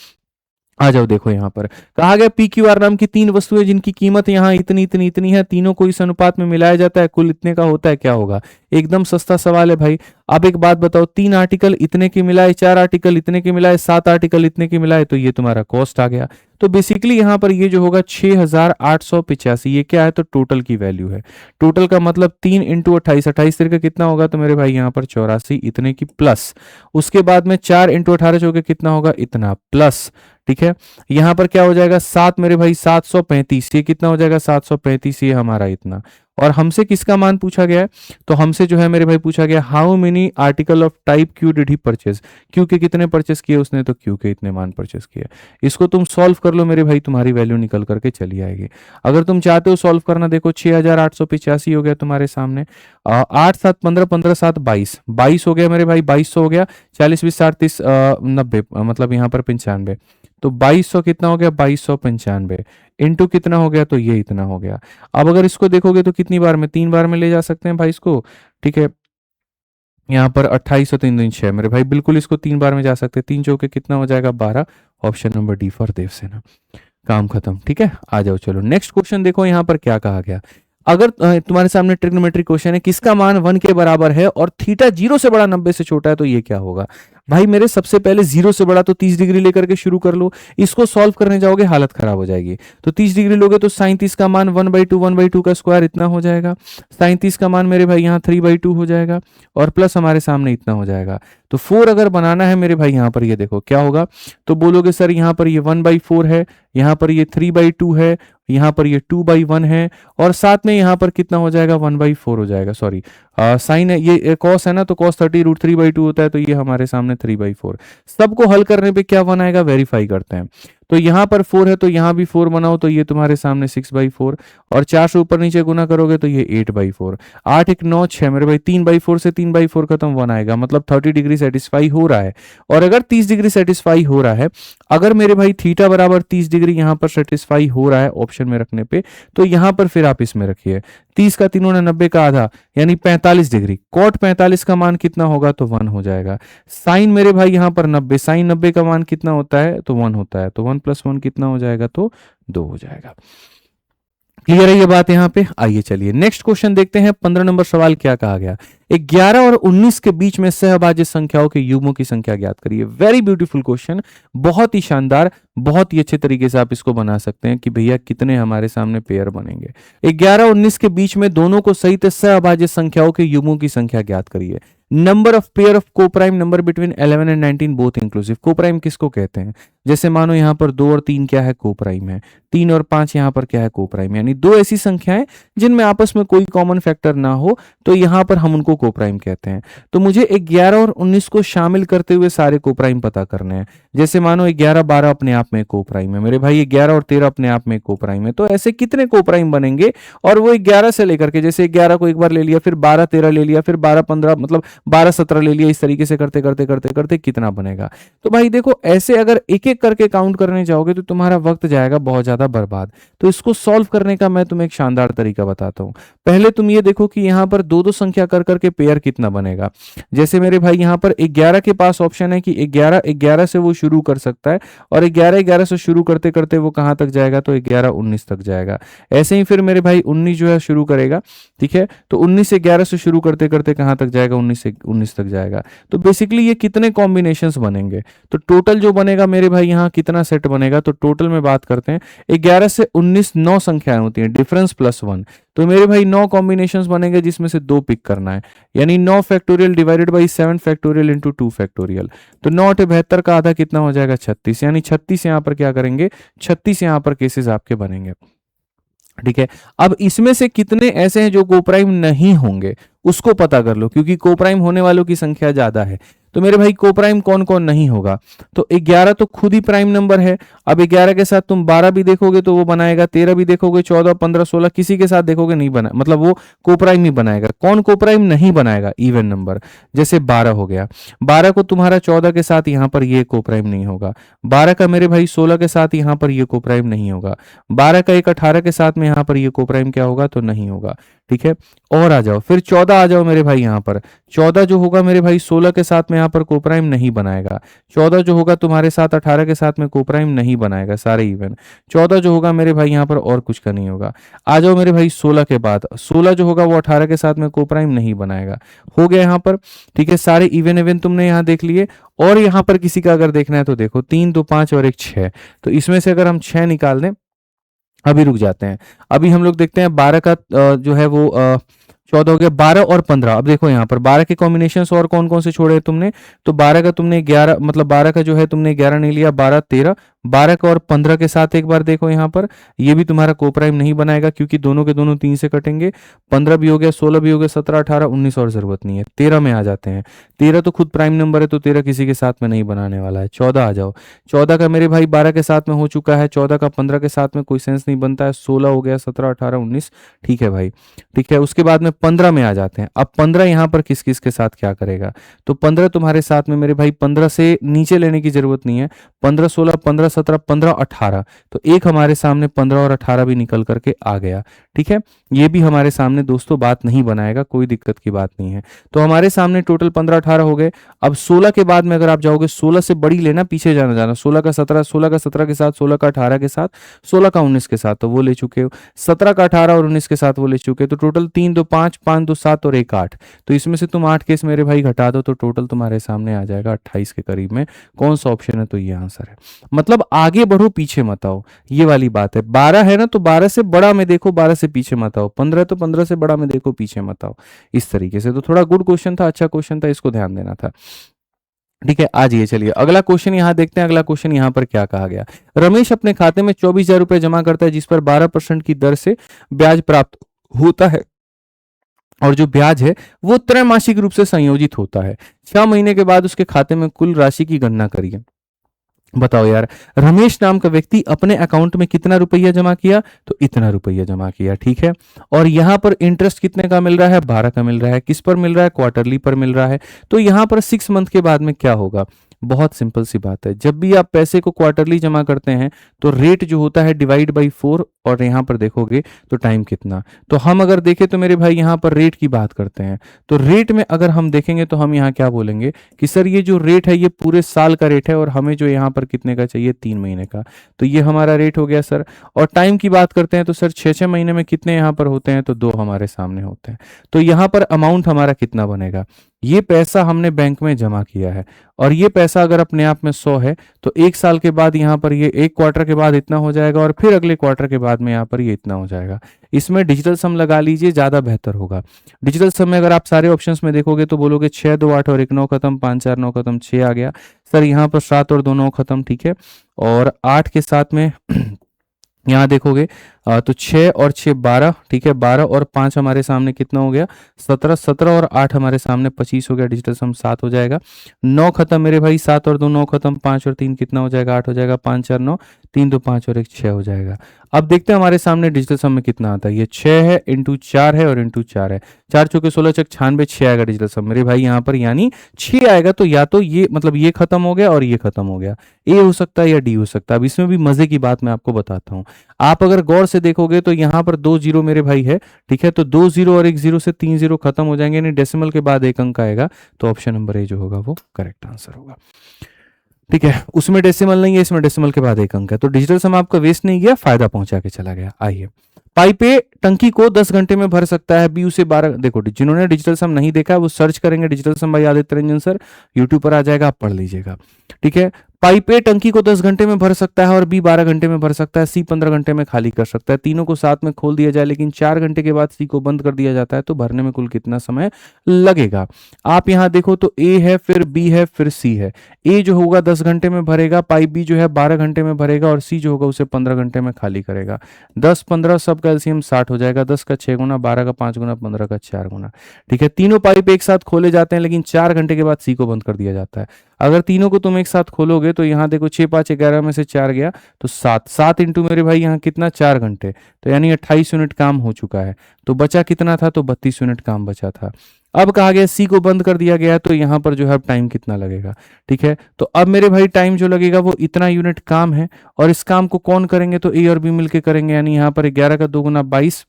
आ जाओ। देखो यहां पर कहा गया पी क्यू आर नाम की 3 वस्तुएं जिनकी कीमत यहां इतनी इतनी इतनी है, तीनों को इस अनुपात में मिलाया जाता है, कुल इतने का होता है, क्या होगा। एकदम सस्ता सवाल है भाई। अब एक बात बताओ, 3 आर्टिकल इतने के मिलाए, 4 आर्टिकल इतने के मिलाए, 7 आर्टिकल इतने के मिलाए, तो ये तुम्हारा कॉस्ट आ गया। तो बेसिकली यहां पर ये जो होगा 6885, ये क्या है तो टोटल की वैल्यू है। टोटल का मतलब 3 इंटू 28, 28 का कितना होगा तो मेरे भाई यहां पर 84 इतने की प्लस, उसके बाद में 4 इंटू 18 जो कि कितना होगा इतना प्लस। ठीक है, यहां पर क्या हो जाएगा 7 मेरे भाई 735, ये कितना हो जाएगा 735, ये हमारा इतना। और हमसे किसका मान पूछा गया है, तो हमसे जो है मेरे भाई पूछा गया how many article of type Q did he purchase, Q के कितने परचेस किए उसने, तो क्यू के इतने मान परचेस किए। इसको तुम सॉल्व कर लो मेरे भाई, तुम्हारी वैल्यू निकल करके चली आएगी। अगर तुम चाहते हो सॉल्व करना, देखो 6885 हो गया तुम्हारे सामने, 8 7 15, 15 7 22, 22 हो गया मेरे भाई, 2200 हो गया, 40 20 60 30 90, मतलब यहाँ पर 95, तो 2200 कितना हो गया 2295 इंटू कितना हो गया तो ये इतना हो गया। अब अगर इसको देखोगे तो कितनी बार में, 3 बार में ले जा सकते हैं भाई इसको। ठीक है, यहाँ पर 28 और 3 दूनी 6 मेरे भाई, बिल्कुल इसको 3 बार में जा सकते हैं। 3 चौके कितना हो जाएगा 12, option number D for Devsena. काम खत्म। ठीक है, आ जाओ चलो नेक्स्ट क्वेश्चन देखो यहाँ पर क्या कहा गया। अगर तुम्हारे सामने ट्रिग्नोमेट्रिक क्वेश्चन है, किसका मान 1 के बराबर है और थीटा 0 से बड़ा 90 से छोटा है, तो ये क्या होगा। भाई मेरे सबसे पहले 0 से बड़ा तो 30 डिग्री लेकर के शुरू कर लो। इसको सॉल्व करने जाओगे हालत खराब हो जाएगी। तो 30 डिग्री लोगे तो 37 का मान 1/2 का स्क्वायर इतना हो जाएगा। 37 का मान मेरे भाई यहाँ 3/2 हो जाएगा, और प्लस हमारे सामने इतना हो जाएगा। तो 4 अगर बनाना है मेरे भाई यहाँ पर ये देखो क्या होगा, तो बोलोगे सर यहाँ पर ये 1/4 है, यहाँ पर ये 3/2 है, यहाँ पर ये 2/1 है, और साथ में यहाँ पर कितना हो जाएगा 1/4 हो जाएगा। सॉरी साइन है, ये कॉस है ना, तो cos 30√3/2 होता है, तो ये हमारे सामने 3/4। सबको हल करने पे क्या 1 आएगा, वेरीफाई करते हैं। तो यहाँ पर 4 है तो यहाँ भी 4 बनाओ, तो ये तुम्हारे सामने 6/4, और 4 से ऊपर नीचे गुना करोगे तो ये 8/4। 8 1 9 6 मेरे भाई, 3/4 से 3/4 खत्म 1 आएगा, मतलब 30 डिग्री सेटिस्फाई हो रहा है। और अगर 30 डिग्री सेटिस्फाई हो रहा है, अगर मेरे भाई थीटा बराबर 30 डिग्री यहाँ पर सेटिस्फाई हो रहा है ऑप्शन में रखने पे, तो यहाँ पर फिर आप इसमें रखिए 30 का 3 ने 90 का आधा यानी 45 डिग्री। कॉट 45 का मान कितना होगा तो 1 हो जाएगा। साइन मेरे भाई यहाँ पर 90, साइन 90 का मान कितना होता है तो 1 होता है, तो 1 + 1 कितना हो जाएगा तो 2 हो जाएगा। क्लियर है ये बात यहाँ पे। आइए चलिए नेक्स्ट क्वेश्चन देखते हैं। 15 नंबर सवाल क्या कहा गया, 11 और 19 के बीच में सहभाज्य संख्याओं के युग्मों की संख्या ज्ञात करिए। वेरी ब्यूटीफुल क्वेश्चन, बहुत ही शानदार, बहुत ही अच्छे तरीके से आप इसको बना सकते हैं कि भैया कितने हमारे सामने पेयर बनेंगे। 11 और 19 के बीच में दोनों को सहित सहभाज्य संख्याओं के युग्मों की संख्या ज्ञात करिए। Number of pair of coprime number between 11 and 19 both inclusive. Coprime किसको कहते हैं, जैसे मानो यहाँ पर 2 और 3 क्या है कोप्राइम है, 3 और 5 यहाँ पर क्या है कोप्राइम, यानी 2 ऐसी संख्याएं जिनमें आपस में कोई कॉमन फैक्टर ना हो, तो यहाँ पर हम उनको कोप्राइम कहते हैं। तो मुझे 11 और 19 को शामिल करते हुए सारे कोप्राइम पता करने हैं। जैसे मानो 11 12 अपने आप में कोप्राइम है मेरे भाई, 11 और 13 अपने आप में कोप्राइम है, तो ऐसे कितने कोप्राइम बनेंगे। और वो 11 से लेकर के, जैसे 11 को एक बार ले लिया, फिर 12 13 ले लिया, फिर 12 15 मतलब 12 17 ले लिया, इस तरीके से करते करते करते करते कितना बनेगा। तो भाई देखो ऐसे अगर एक एक एक करके काउंट करने जाओगे तो तुम्हारा वक्त जाएगा बहुत ज्यादा बर्बाद। तो इसको सॉल्व करने का मैं तुम्हें एक शानदार तरीका बताता हूँ। पहले तुम ये देखो कि यहाँ पर दो दो संख्या कर करके पेयर कितना बनेगा। जैसे मेरे भाई यहाँ पर 11 के पास ऑप्शन है कि 11 11 से वो शुरू कर सकता है, और 11 11 से शुरू करते करते वो कहाँ तक जाएगा, तो 11 19 तक जाएगा। ऐसे ही फिर मेरे भाई 19 जो है शुरू करेगा, ठीक है, तो 19 से 11 से शुरू करते करते कहाँ तक जाएगा, 19 से 19 तक जाएगा। तो बेसिकली ये कितने कॉम्बिनेशंस बनेंगे, तो टोटल जो बनेगा मेरे भाई यहाँ कितना सेट बनेगा, तो टोटल में बात करते हैं 11 से 19 9 संख्याएं होती हैं, डिफरेंस प्लस 1। तो मेरे भाई 9 कॉम्बिनेशंस बनेंगे जिसमें से 2 पिक करना है, यानी 9 factorial divided by 7 factorial into 2 factorial. तो 9 × 72 का आधा कितना हो जाएगा, 36, यानी 36 यहाँ पर क्या करेंगे, 36 यहाँ पर केसेस आपके बनेंगे। ठीक है, अब इसमें से कितने ऐसे हैं जो कोप्राइम नहीं होंगे उसको पता कर लो, क्योंकि कोप्राइम होने वालों की संख्या ज्यादा है। तो मेरे भाई कोप्राइम कौन कौन नहीं होगा, तो 11 तो खुद ही प्राइम नंबर है। अब 11 के साथ तुम 12 भी देखोगे तो वो बनाएगा, 13 भी देखोगे, 14 15 16 किसी के साथ देखोगे नहीं बना, मतलब वो कोप्राइम ही बनाएगा। कौन कोप्राइम नहीं बनाएगा, इवन नंबर, जैसे 12 हो गया। 12 को तुम्हारा 14 के साथ यहाँ पर ये कोप्राइम नहीं होगा। 12 का मेरे भाई 16 के साथ यहाँ पर ये कोप्राइम नहीं होगा। 12 का एक 18 के साथ में यहाँ पर ये कोप्राइम क्या होगा, तो नहीं होगा। ठीक है, और आ जाओ, फिर 14 आ जाओ मेरे भाई। यहाँ पर 14 जो होगा मेरे भाई 16 के साथ में यहाँ पर कोप्राइम नहीं बनाएगा। 14 जो होगा तुम्हारे साथ 18 के साथ में कोप्राइम नहीं बनाएगा, सारे इवन। 14 जो होगा मेरे भाई यहाँ पर और कुछ का नहीं होगा। आ जाओ मेरे भाई 16 के बाद, 16 जो होगा वो 18 के साथ में कोप्राइम नहीं बनाएगा। हो गया यहाँ पर, ठीक है, सारे इवन इवन तुमने यहाँ देख लिए। और यहाँ पर किसी का अगर देखना है तो देखो, 3 2 5 और 1 6, तो इसमें से अगर हम 6 निकाल दें, अभी रुक जाते हैं, अभी हम लोग देखते हैं 12 का जो है वो 14 हो गया, 12 और 15। अब देखो यहाँ पर 12 के कॉम्बिनेशन और कौन कौन से छोड़े तुमने, तो 12 का तुमने 11, मतलब 12 का जो है तुमने 11 नहीं लिया, 12 13, 12 का और 15 के साथ एक बार देखो यहाँ पर, ये भी तुम्हारा कोप्राइम नहीं बनाएगा क्योंकि दोनों के दोनों 3 से कटेंगे। 15 भी हो गया, 16 भी हो गया, 17 18 19 और जरूरत नहीं है। 13 में आ जाते हैं, 13 तो खुद प्राइम नंबर है तो 13 किसी के साथ में नहीं बनाने वाला है। 14 आ जाओ, 14 का मेरे भाई 12 के साथ में हो चुका है, 14 का 15 के साथ में कोई सेंस नहीं बनता है। 16 हो गया, 17 18 19, ठीक है भाई, ठीक है। उसके बाद में 15 में आ जाते हैं। अब 15 यहाँ पर किस किस के साथ क्या करेगा, तो 15 तुम्हारे साथ में मेरे भाई 15 से नीचे लेने की जरूरत नहीं है। 15 16 15 17 15 18, तो एक हमारे सामने 15 और 18 भी निकल करके आ गया। ठीक है, ये भी हमारे सामने दोस्तों बात नहीं बनाएगा, कोई दिक्कत की बात नहीं है। तो हमारे सामने टोटल 15 18 हो गए। अब 16 के बाद में अगर आप जाओगे, 16 से बड़ी लेना, पीछे जाना 16 का 17, 16 का 17 के साथ, 16 का 18 के साथ, 16 का 19 के साथ, तो वो ले चुके हो। 17 का 18 और 19 के साथ वो ले चुके, तो टोटल 3 2 5 5 2 7 और 1 8। तो इसमें से तुम 8 केस मेरे भाई घटा दो तो टोटल तुम्हारे सामने आ जाएगा 28 के करीब में। कौन सा ऑप्शन है, तो ये आंसर है। मतलब आगे बढ़ो पीछे मत आओ, ये वाली बात है। 12 है ना, तो 12 से बड़ा में देखो, 12 से पीछे मत आओ। 15 तो 15 से बड़ा में देखो, पीछे मत आओ। इस तरीके से तो थोड़ा गुड क्वेश्चन था, अच्छा क्वेश्चन था, इसको ध्यान देना था। ठीक है, आज ये चलिए अगला क्वेश्चन यहाँ देखते हैं। अगला क्वेश्चन यहाँ पर क्या कहा गया, रमेश अपने खाते में 24,000 रुपए जमा करता है जिस पर 12% की दर से ब्याज प्राप्त होता है, और जो ब्याज है वो त्रैमासिक रूप से संयोजित होता है। 6 महीने के बाद उसके खाते में कुल राशि की गणना करिए। बताओ यार, रमेश नाम का व्यक्ति अपने अकाउंट में कितना रुपया जमा किया, तो इतना रुपया जमा किया। ठीक है, और यहां पर इंटरेस्ट कितने का मिल रहा है, 12 का मिल रहा है। किस पर मिल रहा है, क्वार्टरली पर मिल रहा है। तो यहां पर 6 मंथ के बाद में क्या होगा, बहुत सिंपल सी बात है। जब भी आप पैसे को क्वार्टरली जमा करते हैं तो रेट जो होता है डिवाइड बाई 4, और यहां पर देखोगे तो टाइम कितना। तो हम अगर देखें तो मेरे भाई यहां पर रेट की बात करते हैं, तो रेट में अगर हम देखेंगे तो हम यहां क्या बोलेंगे कि सर ये जो रेट है ये पूरे साल का रेट है, और हमें जो यहां पर कितने का चाहिए, 3 महीने का। तो ये हमारा रेट हो गया सर। और टाइम की बात करते हैं तो सर 6 महीने में कितने यहां पर होते हैं, तो 2 हमारे सामने होते हैं। तो यहां पर अमाउंट हमारा कितना बनेगा, ये पैसा हमने बैंक में जमा किया है, और ये पैसा अगर अपने आप में 100 है, तो 1 साल के बाद यहाँ पर ये 1 क्वार्टर के बाद इतना हो जाएगा, और फिर अगले क्वार्टर के बाद में यहाँ पर ये इतना हो जाएगा। इसमें डिजिटल सम लगा लीजिए, ज्यादा बेहतर होगा। डिजिटल सम में अगर आप सारे ऑप्शंस में देखोगे तो बोलोगे 6 2 8 और 1 9 खत्म, 5 4 9 खत्म, 6 आ गया सर। यहाँ पर 7 और 2 9 खत्म, ठीक है, और 8 के साथ में यहाँ देखोगे तो 6 और 6 12, ठीक है, 12 और 5 हमारे सामने कितना हो गया 17, 17 और 8 हमारे सामने 25 हो गया, डिजिटल सम 7 हो जाएगा। 9 खत्म मेरे भाई, 7 और 2 9 खत्म, 5 और 3 कितना हो जाएगा 8 हो जाएगा, 5 4 9, 3 2 5 और 1 6 हो जाएगा। अब देखते हैं हमारे सामने डिजिटल सम में कितना आता है। ये 6 है, इंटू 4 है और इंटू 4 है, 4 चौके 16 चक 96, 6 आएगा डिजिटल सम मेरे भाई यहाँ पर, यानी 6 आएगा। तो या तो ये मतलब ये खत्म हो गया और ये खत्म हो गया, ए हो सकता है या डी हो सकता है। अब इसमें भी मजे की बात मैं आपको बताता हूँ, आप अगर गौर से देखोगे तो यहाँ पर 2 जीरो मेरे भाई है, ठीक है, तो 2 जीरो और 1 जीरो से 3 जीरो खत्म हो जाएंगे, यानी डेसिमल के बाद एक अंक आएगा, तो ऑप्शन नंबर ए जो होगा वो करेक्ट आंसर होगा। ठीक है, उसमें डेसिमल नहीं है, इसमें डेसिमल के बाद एक अंक है, तो डिजिटल सम आपका वेस्ट नहीं गया, फायदा पहुंचा के चला गया। आइए, पाइप ए टंकी को 10 घंटे में भर सकता है, बी उसे 12। देखो जिन्होंने डिजिटल सम नहीं देखा वो सर्च करेंगे digital sum by Aditya Ranjan sir, YouTube पर आ जाएगा, आप पढ़ लीजिएगा। ठीक है, पाइप ए टंकी को 10 घंटे में भर सकता है और बी 12 घंटे में भर सकता है, सी 15 घंटे में खाली कर सकता है। तीनों को साथ में खोल दिया जाए लेकिन 4 घंटे के बाद सी को बंद कर दिया जाता है, तो भरने में कुल कितना समय लगेगा। आप यहां देखो तो ए है, फिर बी है, फिर सी है। ए जो होगा 10 घंटे में भरेगा, पाइप बी जो है 12 घंटे में भरेगा और सी जो होगा उसे 15 घंटे में खाली करेगा। 10 15 सब का एलसीएम 60 हो जाएगा, 10 का 6 गुना, 12 का 5 गुना, 15 का 4 गुना। ठीक है, तीनों पाइप एक साथ खोले जाते हैं लेकिन 4 घंटे के बाद सी को बंद कर दिया जाता है। अगर तीनों को तुम एक साथ खोलोगे तो यहाँ देखो 6 5 11 में से 4 गया तो 7, 7 इंटू मेरे भाई यहाँ कितना 4 घंटे, तो यानी 28 यूनिट काम हो चुका है। तो बचा कितना था, तो 32 यूनिट काम बचा था। अब कहा गया सी को बंद कर दिया गया है, तो यहाँ पर जो है अब टाइम कितना लगेगा। ठीक है, तो अब मेरे भाई टाइम जो लगेगा वो इतना यूनिट काम है, और इस काम को कौन करेंगे, तो ए और बी मिलके करेंगे, यानी यहाँ पर 11 का 2 गुना 22,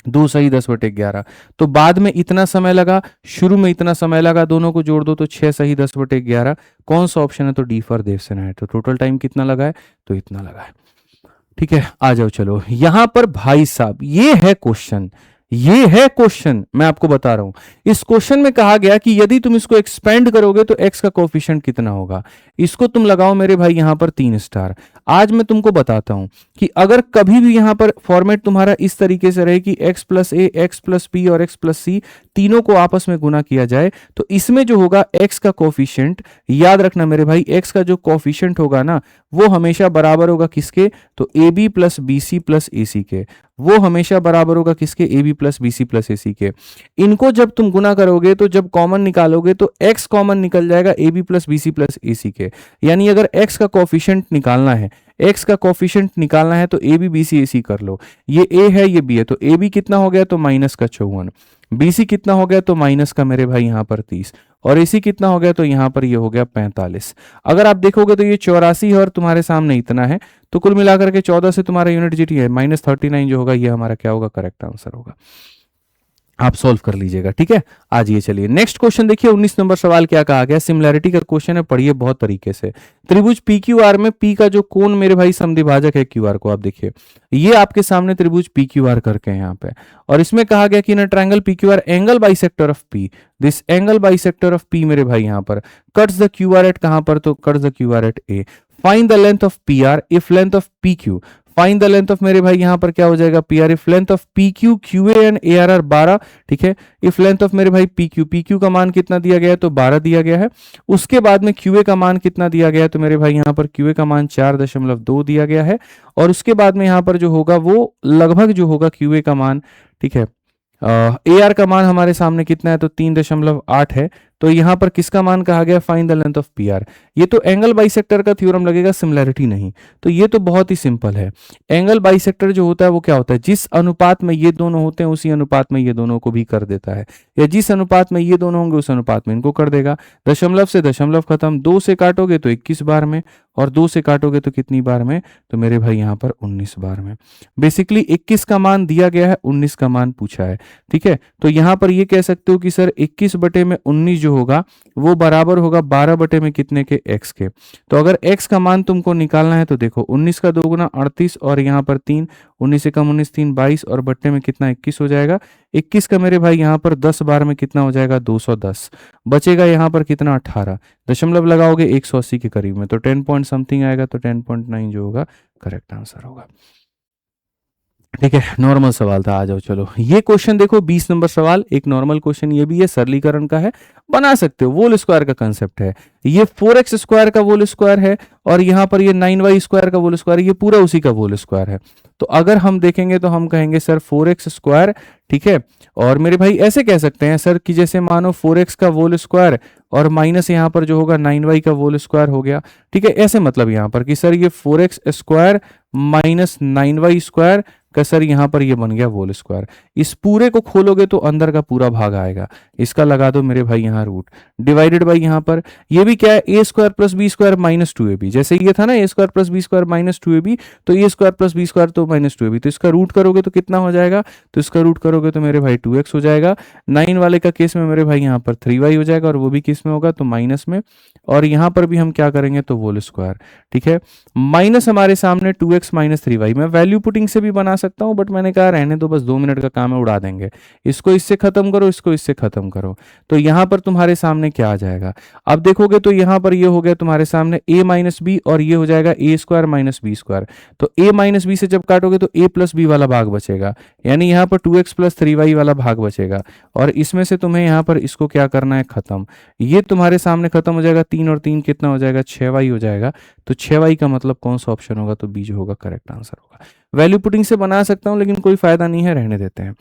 2 सही 10/11। तो बाद में इतना समय लगा, शुरू में इतना समय लगा, दोनों को जोड़ दो तो 6 सही 10/11। कौन सा ऑप्शन है, तो डी फॉर देवसेन है। तो टोटल टाइम कितना लगा है, तो इतना लगा है। ठीक है, आ जाओ चलो यहां पर भाई साहब, ये है क्वेश्चन, ये है क्वेश्चन, मैं आपको बता रहा हूं। इस क्वेश्चन में कहा गया कि यदि तुम इसको एक्सपेंड करोगे तो एक्स का कोफिशिएंट कितना होगा। इसको तुम लगाओ मेरे भाई यहां पर 3 स्टार। आज मैं तुमको बताता हूं कि अगर कभी भी यहां पर फॉर्मेट तुम्हारा इस तरीके से रहे कि x प्लस ए, एक्स प्लस बी और x प्लस सी तीनों को आपस में गुना किया जाए, तो इसमें जो होगा x का कोफिशिएंट, याद रखना मेरे भाई, x का जो कोफिशिएंट होगा ना वो हमेशा बराबर होगा किसके, तो A B plus B C plus A C के। वो हमेशा बराबर होगा किसके, A B plus B C plus A C के। इनको जब तुम गुना करोगे तो जब कॉमन निकालोगे तो x कॉमन निकल जाएगा A B plus B C plus A C के। यानी अगर x का कोफिशिएंट निकालना है, x का कोफिशिएंट निकालना है तो ए बी बी सी ए सी कर लो। ये a है ये b है, तो ए बी कितना हो गया, तो माइनस का 54, बी सी कितना हो गया, तो माइनस का मेरे भाई यहाँ पर 30, और ए सी कितना हो गया, तो यहाँ पर ये हो गया 45। अगर आप देखोगे तो ये 84 है और तुम्हारे सामने इतना है, तो कुल मिलाकर के 14 से तुम्हारा यूनिट जीटी है -39 जो होगा, ये हमारा क्या होगा, करेक्ट आंसर होगा। आप सॉल्व कर लीजिएगा। ठीक है, आज ये चलिए नेक्स्ट क्वेश्चन देखिए, 19 नंबर सवाल क्या कहा गया, सिमिलैरिटी का क्वेश्चन है, पढ़िए बहुत तरीके से। त्रिभुज पी क्यू आर में पी का जो कोण मेरे भाई समद्विभाजक है क्यू आर को, आप देखिए ये आपके सामने त्रिभुज पी क्यू आर करके हैं यहाँ पे, और इसमें कहा गया कि in triangle P Q R angle bisector of P, this angle bisector of P मेरे भाई यहाँ पर cuts the Q R at कहां पर, तो cuts the Q R at A. Find the length of P R if length of P Q, find the length of मेरे भाई यहां पर क्या हो जाएगा, P R if length of P Q, Q A and A are are 12। ठीक है, if length of मेरे भाई पी क्यू, पी क्यू का मान कितना दिया गया है, तो 12 दिया गया है। उसके बाद में क्यू ए का मान कितना दिया गया है, तो मेरे भाई यहां पर क्यू ए का मान 4.2 दिया गया है, और उसके बाद में यहां पर जो होगा वो लगभग जो होगा क्यू ए का मान, ठीक है, ए आर का मान हमारे सामने कितना है, तो 3.8 है। तो यहां पर किसका मान कहा गया, find the length of P are. ये तो एंगल बाइसेक्टर का थ्योरम लगेगा, सिमिलैरिटी नहीं। तो ये तो बहुत ही सिंपल है। एंगल बाइसेक्टर जो होता है वो क्या होता है, जिस अनुपात में ये दोनों होते हैं उसी अनुपात में ये दोनों को भी कर देता है, या जिस अनुपात में ये दोनों होंगे उस अनुपात में इनको कर देगा। दशमलव से दशमलव खत्म, 2 से काटोगे तो 21 बार में, और 2 से काटोगे तो कितनी बार में, तो मेरे भाई यहाँ पर 19 बार में। बेसिकली 21 का मान दिया गया है, 19 का मान पूछा है। ठीक है, तो यहाँ पर ये कह सकते हो कि सर 21 बटे में 19 जो होगा वो बराबर होगा 12 बटे में कितने के, x के। तो अगर x का मान तुमको निकालना है तो देखो 19 का 2 गुना 38, और यहाँ पर 3, 19 से कम 19 3 22, और बट्टे में कितना 21 हो जाएगा। 21 का मेरे भाई यहाँ पर 10 बार में कितना हो जाएगा, 210। बचेगा यहाँ पर कितना, 18। दशमलव लगाओगे 180 के करीब में, तो 10 पॉइंट समथिंग आएगा, तो 10.9 जो होगा करेक्ट आंसर होगा। ठीक है, नॉर्मल सवाल था। आ जाओ चलो, ये क्वेश्चन देखो 20 नंबर सवाल, एक नॉर्मल क्वेश्चन ये भी है, सरलीकरण का है, बना सकते हो, वोल स्क्वायर का कंसेप्ट है। ये 4x स्क्वायर का वोल स्क्वायर है और यहाँ पर ये 9y स्क्वायर का वोल स्क्वायर, ये पूरा उसी का वोल स्क्वायर है। तो अगर हम देखेंगे तो हम कहेंगे सर 4x स्क्वायर, ठीक है। और मेरे भाई ऐसे कह सकते हैं सर कि जैसे मानो 4x का वोल स्क्वायर और माइनस यहाँ पर जो होगा 9y का वोल स्क्वायर हो गया, ठीक है। ऐसे मतलब यहाँ पर कि सर ये 4x square minus 9y square का सर यहाँ पर ये बन गया वोल स्क्वायर। इस पूरे को खोलोगे तो अंदर का पूरा भाग आएगा, इसका लगा दो मेरे भाई यहाँ रूट, डिवाइडेड बाई यहाँ पर ये भी क्या है, A square plus B square minus 2ab, जैसे ये था ना A square plus B square minus 2ab, तो A square plus B square तो माइनस 2ab, तो इसका रूट करोगे तो कितना हो जाएगा, तो इसका रूट करोगे तो मेरे भाई 2x हो जाएगा। 9 वाले का केस में मेरे भाई यहाँ पर 3y हो जाएगा और वो भी किस में होगा, तो माइनस में, और यहाँ पर भी हम क्या करेंगे तो वोल स्क्वायर, ठीक है। माइनस हमारे सामने 2x माइनस 3y, मैं वैल्यू पुटिंग से भी बना सकता हूं बट मैंने कहा रहने दो, बस 2 मिनट का काम है, उड़ा देंगे। इसको इससे खत्म करो, इसको इससे खत्म करो, तो यहां पर तुम्हारे सामने क्या आ जाएगा, अब देखोगे तो यहां पर ये हो गया तुम्हारे सामने a माइनस बी और ये हो जाएगा ए स्क्वायर माइनस बी स्क्वायर। तो a माइनस बी से जब काटोगे तो a प्लस बी वाला भाग बचेगा, यानी यहाँ पर 2x प्लस 3y वाला भाग बचेगा, और इसमें से तुम्हें यहाँ पर इसको क्या करना है, खत्म। ये तुम्हारे सामने खत्म हो जाएगा, 3 और 3 कितना हो जाएगा, 6y हो जाएगा। तो 6y का मतलब कौन सा ऑप्शन होगा, तो बी जो होगा करेक्ट आंसर होगा। वैल्यू पुटिंग से बना सकता हूं लेकिन कोई फायदा नहीं है, रहने देते हैं।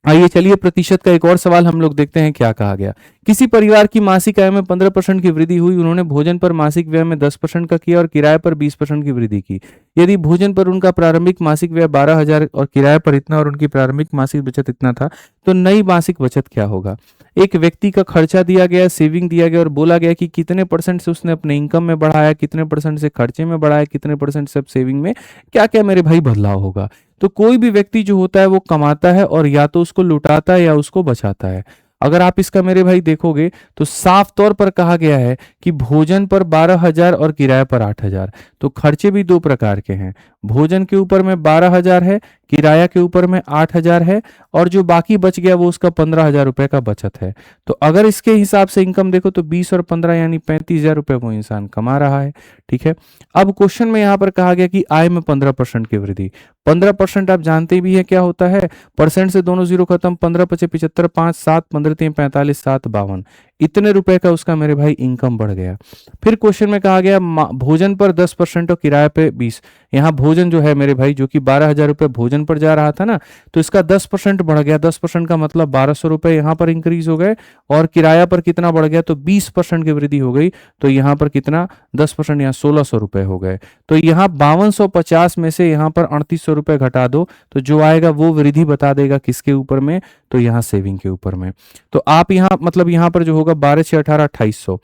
आइए चलिए प्रतिशत का एक और सवाल हम लोग देखते हैं क्या कहा गया। किसी परिवार की मासिक आय में 15% की वृद्धि हुई, उन्होंने भोजन पर मासिक व्यय में 10% का किया और किराए पर 20% की वृद्धि की। यदि भोजन पर उनका प्रारंभिक मासिक व्यय 12,000 और किराए पर इतना और उनकी प्रारंभिक मासिक बचत इतना था, तो नई मासिक बचत क्या होगा। एक व्यक्ति का खर्चा दिया गया, सेविंग दिया गया और बोला गया कि कितने परसेंट से उसने अपने इनकम में बढ़ाया, कितने परसेंट से खर्चे में बढ़ाया, कितने परसेंट से सेविंग में क्या क्या मेरे भाई बदलाव होगा। तो कोई भी व्यक्ति जो होता है वो कमाता है और या तो उसको लुटाता है या उसको बचाता है। अगर आप इसका मेरे भाई देखोगे तो साफ तौर पर कहा गया है कि भोजन पर 12,000 और किराए पर 8,000, तो खर्चे भी दो प्रकार के हैं, भोजन के ऊपर में 12,000 है, किराया के ऊपर में 8,000 है, और जो बाकी बच गया वो उसका 15,000 रुपए का बचत है। तो अगर इसके हिसाब से इनकम देखो तो 20 और 15 यानी 35,000 रुपए वो इंसान कमा रहा है, ठीक है। अब क्वेश्चन में यहाँ पर कहा गया कि आय में 15% की वृद्धि। 15% आप जानते भी है क्या होता है, परसेंट से दोनों जीरो खत्म, 15 पचे 75, 5 7 15 3 45 7 52, इतने रुपए का उसका मेरे भाई इनकम बढ़ गया। फिर क्वेश्चन में कहा गया भोजन पर 10% और किराए पे 20, यहाँ भोजन जो है मेरे भाई जो कि 12,000 रुपए भोजन पर जा रहा था ना, तो इसका 10% बढ़ गया, 10% का मतलब 1,200 रुपए यहाँ पर इंक्रीज हो गए, और किराया पर कितना बढ़ गया, तो 20% की वृद्धि हो गई, तो यहाँ पर कितना 10% यहाँ 1,600 रुपए हो गए। तो यहाँ 5250 में से यहाँ पर 3,800 रुपए घटा दो, तो जो आएगा वो वृद्धि बता देगा किसके ऊपर में, तो यहाँ सेविंग के ऊपर में। तो आप यहाँ मतलब यहाँ पर जो होगा 12 6 18 2800,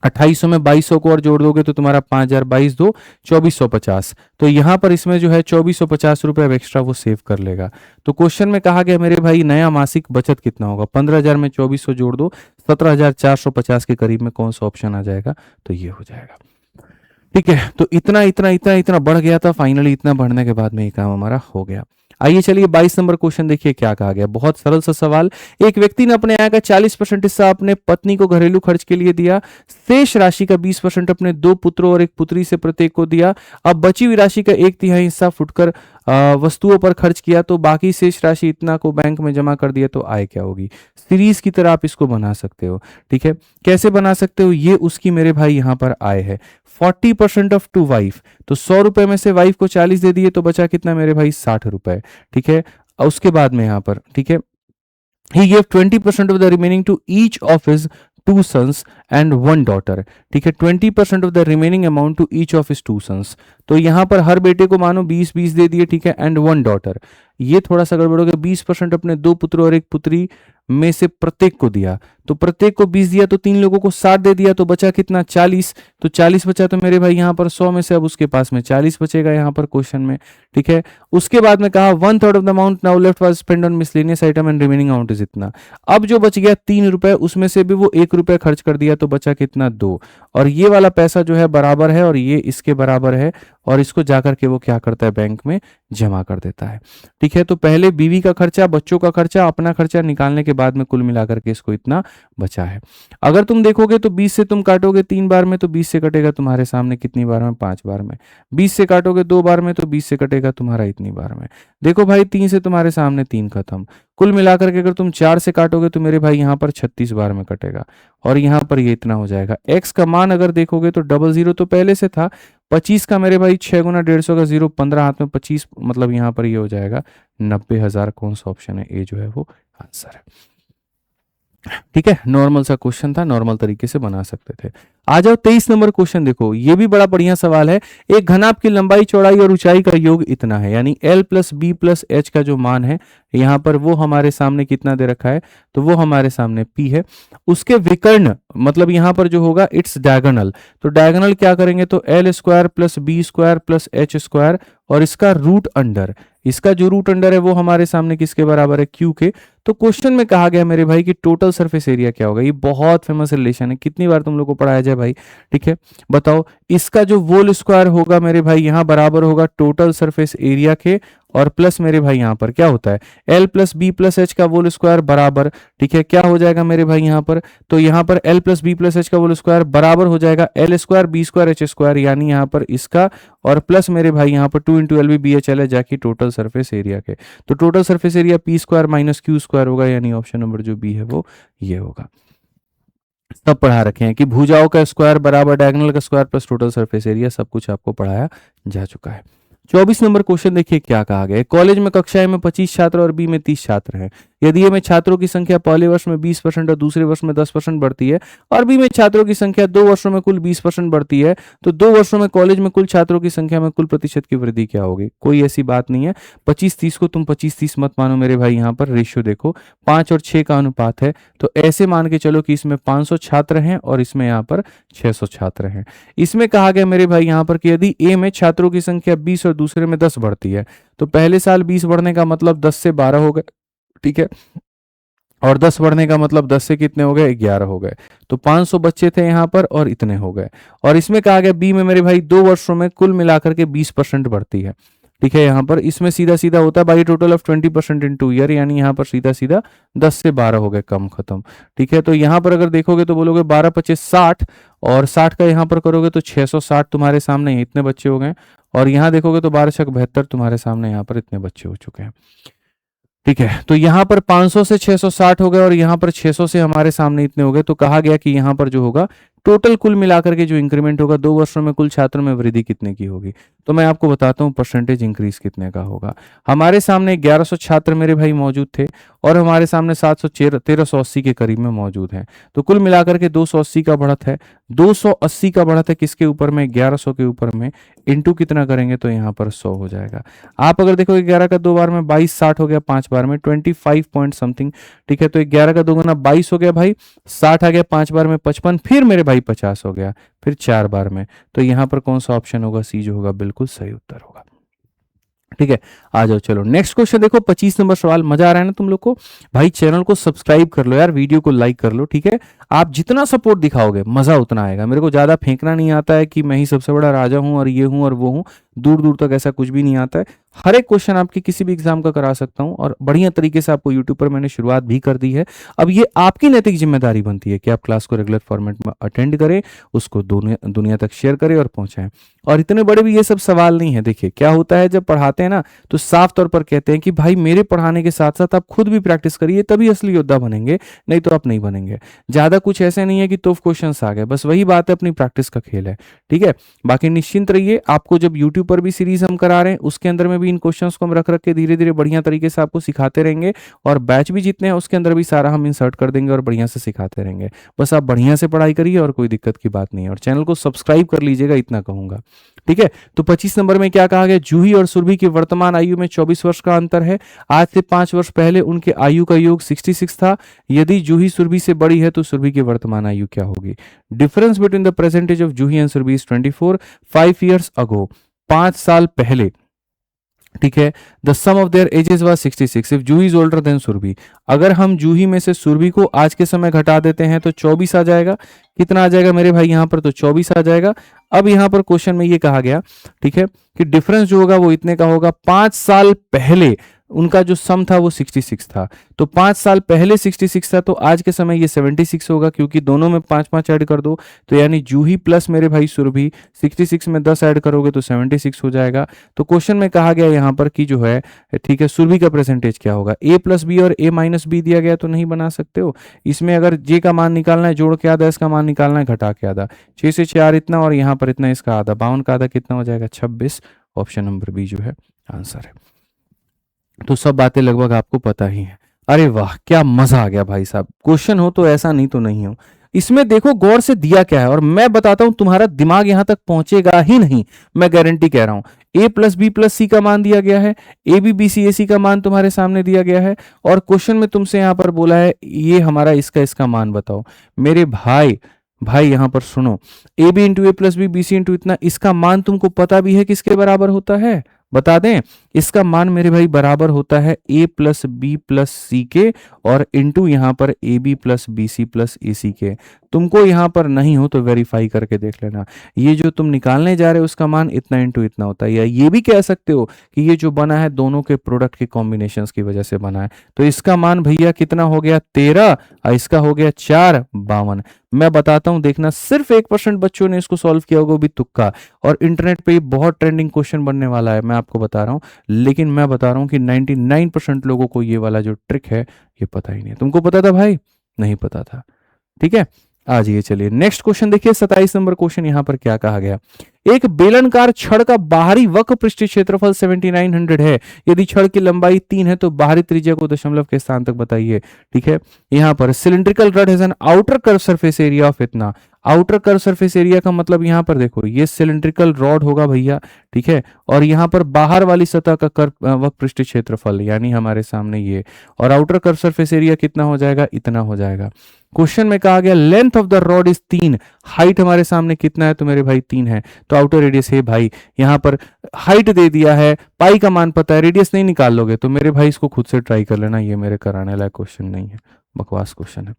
2800 में 2200 को और जोड़ दोगे तो तुम्हारा 5,000 22 2 2450, तो यहाँ पर इसमें जो है 2450 रुपए अब एक्स्ट्रा वो सेव कर लेगा। तो क्वेश्चन में कहा गया मेरे भाई नया मासिक बचत कितना होगा, 15,000 में 2400 जोड़ दो, 17,450 के करीब में कौन सा ऑप्शन आ जाएगा, तो ये हो जाएगा, ठीक है। तो इतना इतना इतना इतना बढ़ गया था, फाइनली इतना बढ़ने के बाद में ये काम हमारा हो गया। आइए चलिए 22 नंबर क्वेश्चन देखिए क्या कहा गया, बहुत सरल सा सवाल। एक व्यक्ति ने अपने आय का 40% हिस्सा अपने पत्नी को घरेलू खर्च के लिए दिया, शेष राशि का 20% अपने 2 पुत्रों और 1 पुत्री से प्रत्येक को दिया। अब बची हुई राशि का 1/3 हिस्सा फुटकर वस्तुओं पर खर्च किया, तो बाकी शेष राशि इतना को बैंक में जमा कर दिया, तो आय क्या होगी। सीरीज की तरह आप इसको बना सकते हो, ठीक है। कैसे बना सकते हो, ये उसकी मेरे भाई यहाँ पर आय है। 40% ऑफ टू वाइफ, तो 100 रुपए में से वाइफ को 40 दे दिए, तो बचा कितना मेरे भाई 60 रुपए, ठीक है। उसके बाद में यहाँ पर, ठीक है, he gave 20% of the remaining to each of his 2 sons and 1 daughter, ठीक है। 20% of the remaining amount to each of his 2 sons, तो यहाँ पर हर बेटे को मानो 20-20 दे दिए, ठीक है, एंड 1 डॉटर। ये थोड़ा सा गड़बड़ हो गया, 20% अपने 2 पुत्र और 1 पुत्री में से प्रत्येक को दिया, तो प्रत्येक को 20 दिया, तो 3 लोगों को 60 दे दिया, तो बचा कितना 40, तो 40 बचा, तो मेरे भाई यहाँ पर 100 में से अब उसके पास में 40 बचेगा यहाँ पर क्वेश्चन में, ठीक है। उसके बाद में कहा 1/3 of the amount now left was spend on miscellaneous item and remaining amount is इतना। अब जो बच गया 3 रुपए, उसमें से भी वो 1 रुपए खर्च कर दिया, तो बचा कितना 2, और ये वाला पैसा जो है बराबर है और ये इसके बराबर है, और इसको जाकर के वो क्या करता है बैंक में जमा कर देता है, ठीक है। तो पहले बीवी का खर्चा, बच्चों का खर्चा, अपना खर्चा निकालने के बाद में कुल मिलाकर के इसको इतना बचा है। अगर तुम देखोगे तो 20 से तुम काटोगे 3 बार में तो 20 से कटेगा तुम्हारे सामने कितनी बार में, 5 बार में। 20 से काटोगे 2 बार में तो 20 से कटेगा तुम्हारा इतनी बार में। देखो भाई 3 से तुम्हारे सामने 3 खत्म। कुल मिलाकर के अगर तुम 4 से काटोगे तो मेरे भाई यहाँ पर 36 बार में कटेगा और यहाँ पर ये इतना हो जाएगा। x का मान अगर देखोगे तो 00 तो पहले से था, 25 का मेरे भाई 6 गुना 150 का 0, 15 हाथ में 25, मतलब यहाँ पर ये हो जाएगा 90,000। कौन सा ऑप्शन है, ए जो है वो आंसर है। ठीक है, नॉर्मल सा क्वेश्चन था, नॉर्मल तरीके से बना सकते थे। आ जाओ 23 नंबर क्वेश्चन देखो, ये भी बड़ा बढ़िया सवाल है। एक घनाभ की लंबाई चौड़ाई और ऊंचाई का योग इतना है, यानी l plus B plus H का जो मान है यहाँ पर वो हमारे सामने कितना दे रखा है, तो वो हमारे सामने p है। उसके विकर्ण मतलब यहाँ पर जो होगा इट्स डायगोनल, तो डायगोनल क्या करेंगे तो l square plus B square plus H square और इसका रूट अंडर, इसका जो रूट अंडर है वो हमारे सामने किसके बराबर है, q के। तो क्वेश्चन में कहा गया मेरे भाई कि टोटल सरफेस एरिया क्या होगा। ये बहुत फेमस रिलेशन है, कितनी बार तुम लोग को पढ़ाया जाए भाई। ठीक है, बताओ इसका जो वोल स्क्वायर होगा मेरे भाई यहाँ बराबर होगा टोटल सरफेस एरिया के, और प्लस मेरे भाई यहाँ पर क्या होता है l plus B plus H का वोल स्क्वायर बराबर, ठीक है, क्या हो जाएगा मेरे भाई यहाँ पर, तो यहाँ पर l plus B plus H का वोल स्क्वायर बराबर हो जाएगा l square B square H square, यानी यहाँ पर इसका और प्लस मेरे भाई यहाँ पर 2 into L B H L है जाके टोटल सरफेस एरिया के। तो total surface area P square minus Q square होगा, यानी ऑप्शन नंबर जो बी है वो ये होगा। सब पढ़ा रखे हैं कि भुजाओं का स्क्वायर बराबर डायगोनल का square plus total surface area, सब कुछ आपको पढ़ाया जा चुका है। 24 नंबर क्वेश्चन देखिए क्या कहा गया है। कॉलेज में कक्षाएं में 25 छात्र और बी में 30 छात्र हैं। यदि ए में छात्रों की संख्या पहले वर्ष में 20% और दूसरे वर्ष में 10% बढ़ती है और बी में छात्रों की संख्या 2 वर्षों में कुल 20% बढ़ती है, तो 2 वर्षों में कॉलेज में कुल छात्रों की संख्या में कुल प्रतिशत की वृद्धि क्या होगी। कोई ऐसी बात नहीं है, 25-30 को तुम 25-30 मत मानो मेरे भाई, यहाँ पर रेशियो देखो 5 और 6 का अनुपात है, तो ऐसे मान के चलो कि इसमें 500 छात्र हैं और इसमें यहाँ पर 600 छात्र हैं। इसमें कहा गया मेरे भाई यहाँ पर कि यदि ए में छात्रों की संख्या 20 और दूसरे में 10 बढ़ती है, तो पहले साल 20 बढ़ने का मतलब 10 से 12 हो गए, ठीक है, और 10 बढ़ने का मतलब 10 से कितने हो गए, 11 हो गए। तो 500 बच्चे थे यहाँ पर और इतने हो गए। और इसमें कहा गया बी में मेरे भाई 2 वर्षों में कुल मिलाकर के 20% बढ़ती है, ठीक है। यहाँ पर इसमें सीधा सीधा होता है by total of 20% in 2 year, यानी यहाँ पर सीधा सीधा 10 से 12 हो गए, कम खत्म, ठीक है। तो यहाँ पर अगर देखोगे तो बोलोगे 12-25 60 और 60 का यहाँ पर करोगे तो 660 तुम्हारे सामने इतने बच्चे हो गए, और यहाँ देखोगे तो 12×6=72 तुम्हारे सामने यहाँ पर इतने बच्चे हो चुके हैं, ठीक है। तो यहाँ पर 500 से 660 हो गए और यहाँ पर 600 से हमारे सामने इतने हो गए। तो कहा गया कि यहाँ पर जो होगा टोटल कुल मिलाकर के जो इंक्रीमेंट होगा 2 वर्षों में कुल छात्रों में वृद्धि कितने की होगी। तो मैं आपको बताता हूँ परसेंटेज इंक्रीज कितने का होगा। हमारे सामने 1100 छात्र मेरे भाई मौजूद थे और हमारे सामने 1380 के करीब में मौजूद हैं। तो कुल मिलाकर के 280 का बढ़त है। 280 का बढ़त है किसके ऊपर में, 1100 के ऊपर में, इंटू कितना करेंगे तो यहाँ पर 100 हो जाएगा। आप अगर देखोगे 11 का 2 बार में 22, 60 हो गया 5 बार में 25 पॉइंट समथिंग, ठीक है। तो 11 का 2 गुना 22 हो गया भाई, 60 आ गया 5 बार में 55, फिर मेरे भाई 50 हो गया, फिर 4 बार में। तो यहाँ पर कौन सा ऑप्शन होगा, सी जो होगा बिल्कुल सही उत्तर होगा, ठीक है। आ जाओ चलो नेक्स्ट क्वेश्चन देखो, 25 नंबर सवाल। मजा आ रहा है ना तुम लोग को भाई, चैनल को सब्सक्राइब कर लो यार, वीडियो को लाइक कर लो, ठीक है। आप जितना सपोर्ट दिखाओगे मजा उतना आएगा। मेरे को ज्यादा फेंकना नहीं आता है कि मैं ही सबसे बड़ा राजा हूं और ये हूं और वो हूं, दूर दूर तक ऐसा कुछ भी नहीं आता है। हर एक क्वेश्चन आपके किसी भी एग्जाम का करा सकता हूं और बढ़िया तरीके से आपको यूट्यूब पर मैंने शुरुआत भी कर दी है। अब ये आपकी नैतिक जिम्मेदारी बनती है कि आप क्लास को रेगुलर फॉर्मेट में अटेंड करें, उसको दुनिया तक शेयर करें और पहुंचाएं। और इतने बड़े भी ये सब सवाल नहीं है। देखिए क्या होता है, जब पढ़ाते हैं ना तो साफ तौर पर कहते हैं कि भाई मेरे पढ़ाने के साथ साथ आप खुद भी प्रैक्टिस करिए, तभी असली योद्धा बनेंगे, नहीं तो आप नहीं बनेंगे। ज्यादा कुछ ऐसे नहीं है कि तो क्वेश्चंस आ गए, बस वही बात है, अपनी प्रैक्टिस का खेल है, ठीक है। बाकी निश्चिंत रहिए, आपको जब यूट्यूब पर भी सीरीज हम करा रहे हैं उसके अंदर में भी इन क्वेश्चंस को हम रख के धीरे धीरे बढ़िया तरीके से आपको सिखाते रहेंगे, और बैच भी जितने हैं उसके अंदर भी सारा हम इंसर्ट कर देंगे और बढ़िया से सिखाते रहेंगे। बस आप बढ़िया से पढ़ाई करिए और कोई दिक्कत की बात नहीं है, और चैनल को सब्सक्राइब कर लीजिएगा, इतना कहूंगा, ठीक है। तो 25 नंबर में क्या कहा गया, जूही और सुरभि की वर्तमान आयु में 24 वर्ष का अंतर है। आज से 5 वर्ष पहले उनके आयु का योग 66 था। यदि जूही सुरभि से बड़ी है तो सुरभि की वर्तमान आयु क्या होगी। Difference between the present age of Juhi and Surabhi is 24 5 years ago, 5 साल पहले, ठीक है। The sum of their ages was 66 if Juhi is older than Surabhi. अगर हम जूही में से सुरभि को आज के समय घटा देते हैं तो 24 आ जाएगा। कितना आ जाएगा मेरे भाई यहाँ पर, तो 24 आ जाएगा। अब यहाँ पर क्वेश्चन में ये कहा गया, ठीक है, कि डिफरेंस जो होगा वो इतने का होगा। 5 साल पहले उनका जो सम था वो 66 था। तो 5 साल पहले 66 था, तो आज के समय ये 76 होगा, क्योंकि दोनों में 5-5 ऐड कर दो, तो यानी जूही प्लस मेरे भाई सुरभि, 66 में 10 ऐड करोगे तो 76 हो जाएगा। तो क्वेश्चन में कहा गया यहाँ पर कि जो है, ठीक है, सुरभि का परसेंटेज क्या होगा। ए प्लस बी और ए माइनस बी दिया गया तो नहीं बना सकते हो। इसमें अगर जे का मान निकालना है, जोड़ के आधा, इसका मान निकालना है, घटा के आधा, 6 से 4 इतना और यहाँ पर इतना, इसका आधा, 52 का आधा कितना हो जाएगा, 26। ऑप्शन नंबर बी जो है आंसर है। तो सब बातें लगभग आपको पता ही है। अरे वाह, क्या मजा आ गया भाई साहब। क्वेश्चन हो तो ऐसा, नहीं तो नहीं हो। इसमें देखो गौर से दिया क्या है, और मैं बताता हूं तुम्हारा दिमाग यहां तक पहुंचेगा ही नहीं, मैं गारंटी कह रहा हूं। ए प्लस बी प्लस सी का मान दिया गया है, ए बी बी सी ए सी का मान तुम्हारे सामने दिया गया है, और क्वेश्चन में तुमसे यहां पर बोला है ये हमारा इसका मान बताओ। मेरे भाई यहां पर सुनो, A B into A plus B, B C into इतना, इसका मान तुमको पता भी है किसके बराबर होता है, बता दें। इसका मान मेरे भाई बराबर होता है A plus B plus C के, और इंटू यहां पर A B plus B C plus A C के। तुमको यहां पर नहीं हो तो वेरीफाई करके देख लेना। ये जो तुम निकालने जा रहे हो उसका मान इतना इंटू इतना होता है, या ये भी कह सकते हो कि ये जो बना है दोनों के प्रोडक्ट के कॉम्बिनेशन की वजह से बना है। तो इसका मान भैया कितना हो गया, 13, और इसका हो गया 4, 52। मैं बताता हूं, देखना, सिर्फ 1% बच्चों ने इसको सॉल्व किया होगा, वो भी तुक्का, और इंटरनेट पे ये बहुत ट्रेंडिंग क्वेश्चन बनने वाला है, मैं आपको बता रहा हूं। लेकिन मैं बता रहा हूं कि 99% लोगों को ये वाला जो ट्रिक है ये पता ही नहीं है। तुमको पता था भाई? नहीं पता था। ठीक है, आ जाइए, चलिए नेक्स्ट क्वेश्चन देखिए, 27 नंबर क्वेश्चन। यहां पर क्या कहा गया, एक बेलनकार छड़ का बाहरी वक्र पृष्ठीय क्षेत्रफल 7900 है। यदि छड़ की लंबाई 3 है तो बाहरी त्रिज्या को दशमलव के स्थान तक बताइए। ठीक है, यहां पर cylindrical rod has an outer curve surface area of इतना। आउटर कर्व सरफेस एरिया का मतलब यहां पर देखो, ये सिलिंड्रिकल रॉड होगा भैया, ठीक है, और यहां पर बाहर वाली सतह का कर्व वक्र पृष्ठीय क्षेत्रफल, यानी हमारे सामने ये, और आउटर कर्व सरफेस एरिया कितना हो जाएगा, इतना हो जाएगा। क्वेश्चन में कहा गया length of the rod is 3, height हमारे सामने कितना है, तो मेरे भाई 3 है, तो आउटर रेडियस है भाई, यहां पर हाइट दे दिया है, पाई का मान पता है, रेडियस नहीं निकाल लोगे तो मेरे भाई इसको खुद से ट्राई कर लेना, ये मेरे कराने लायक क्वेश्चन नहीं है, बकवास क्वेश्चन है।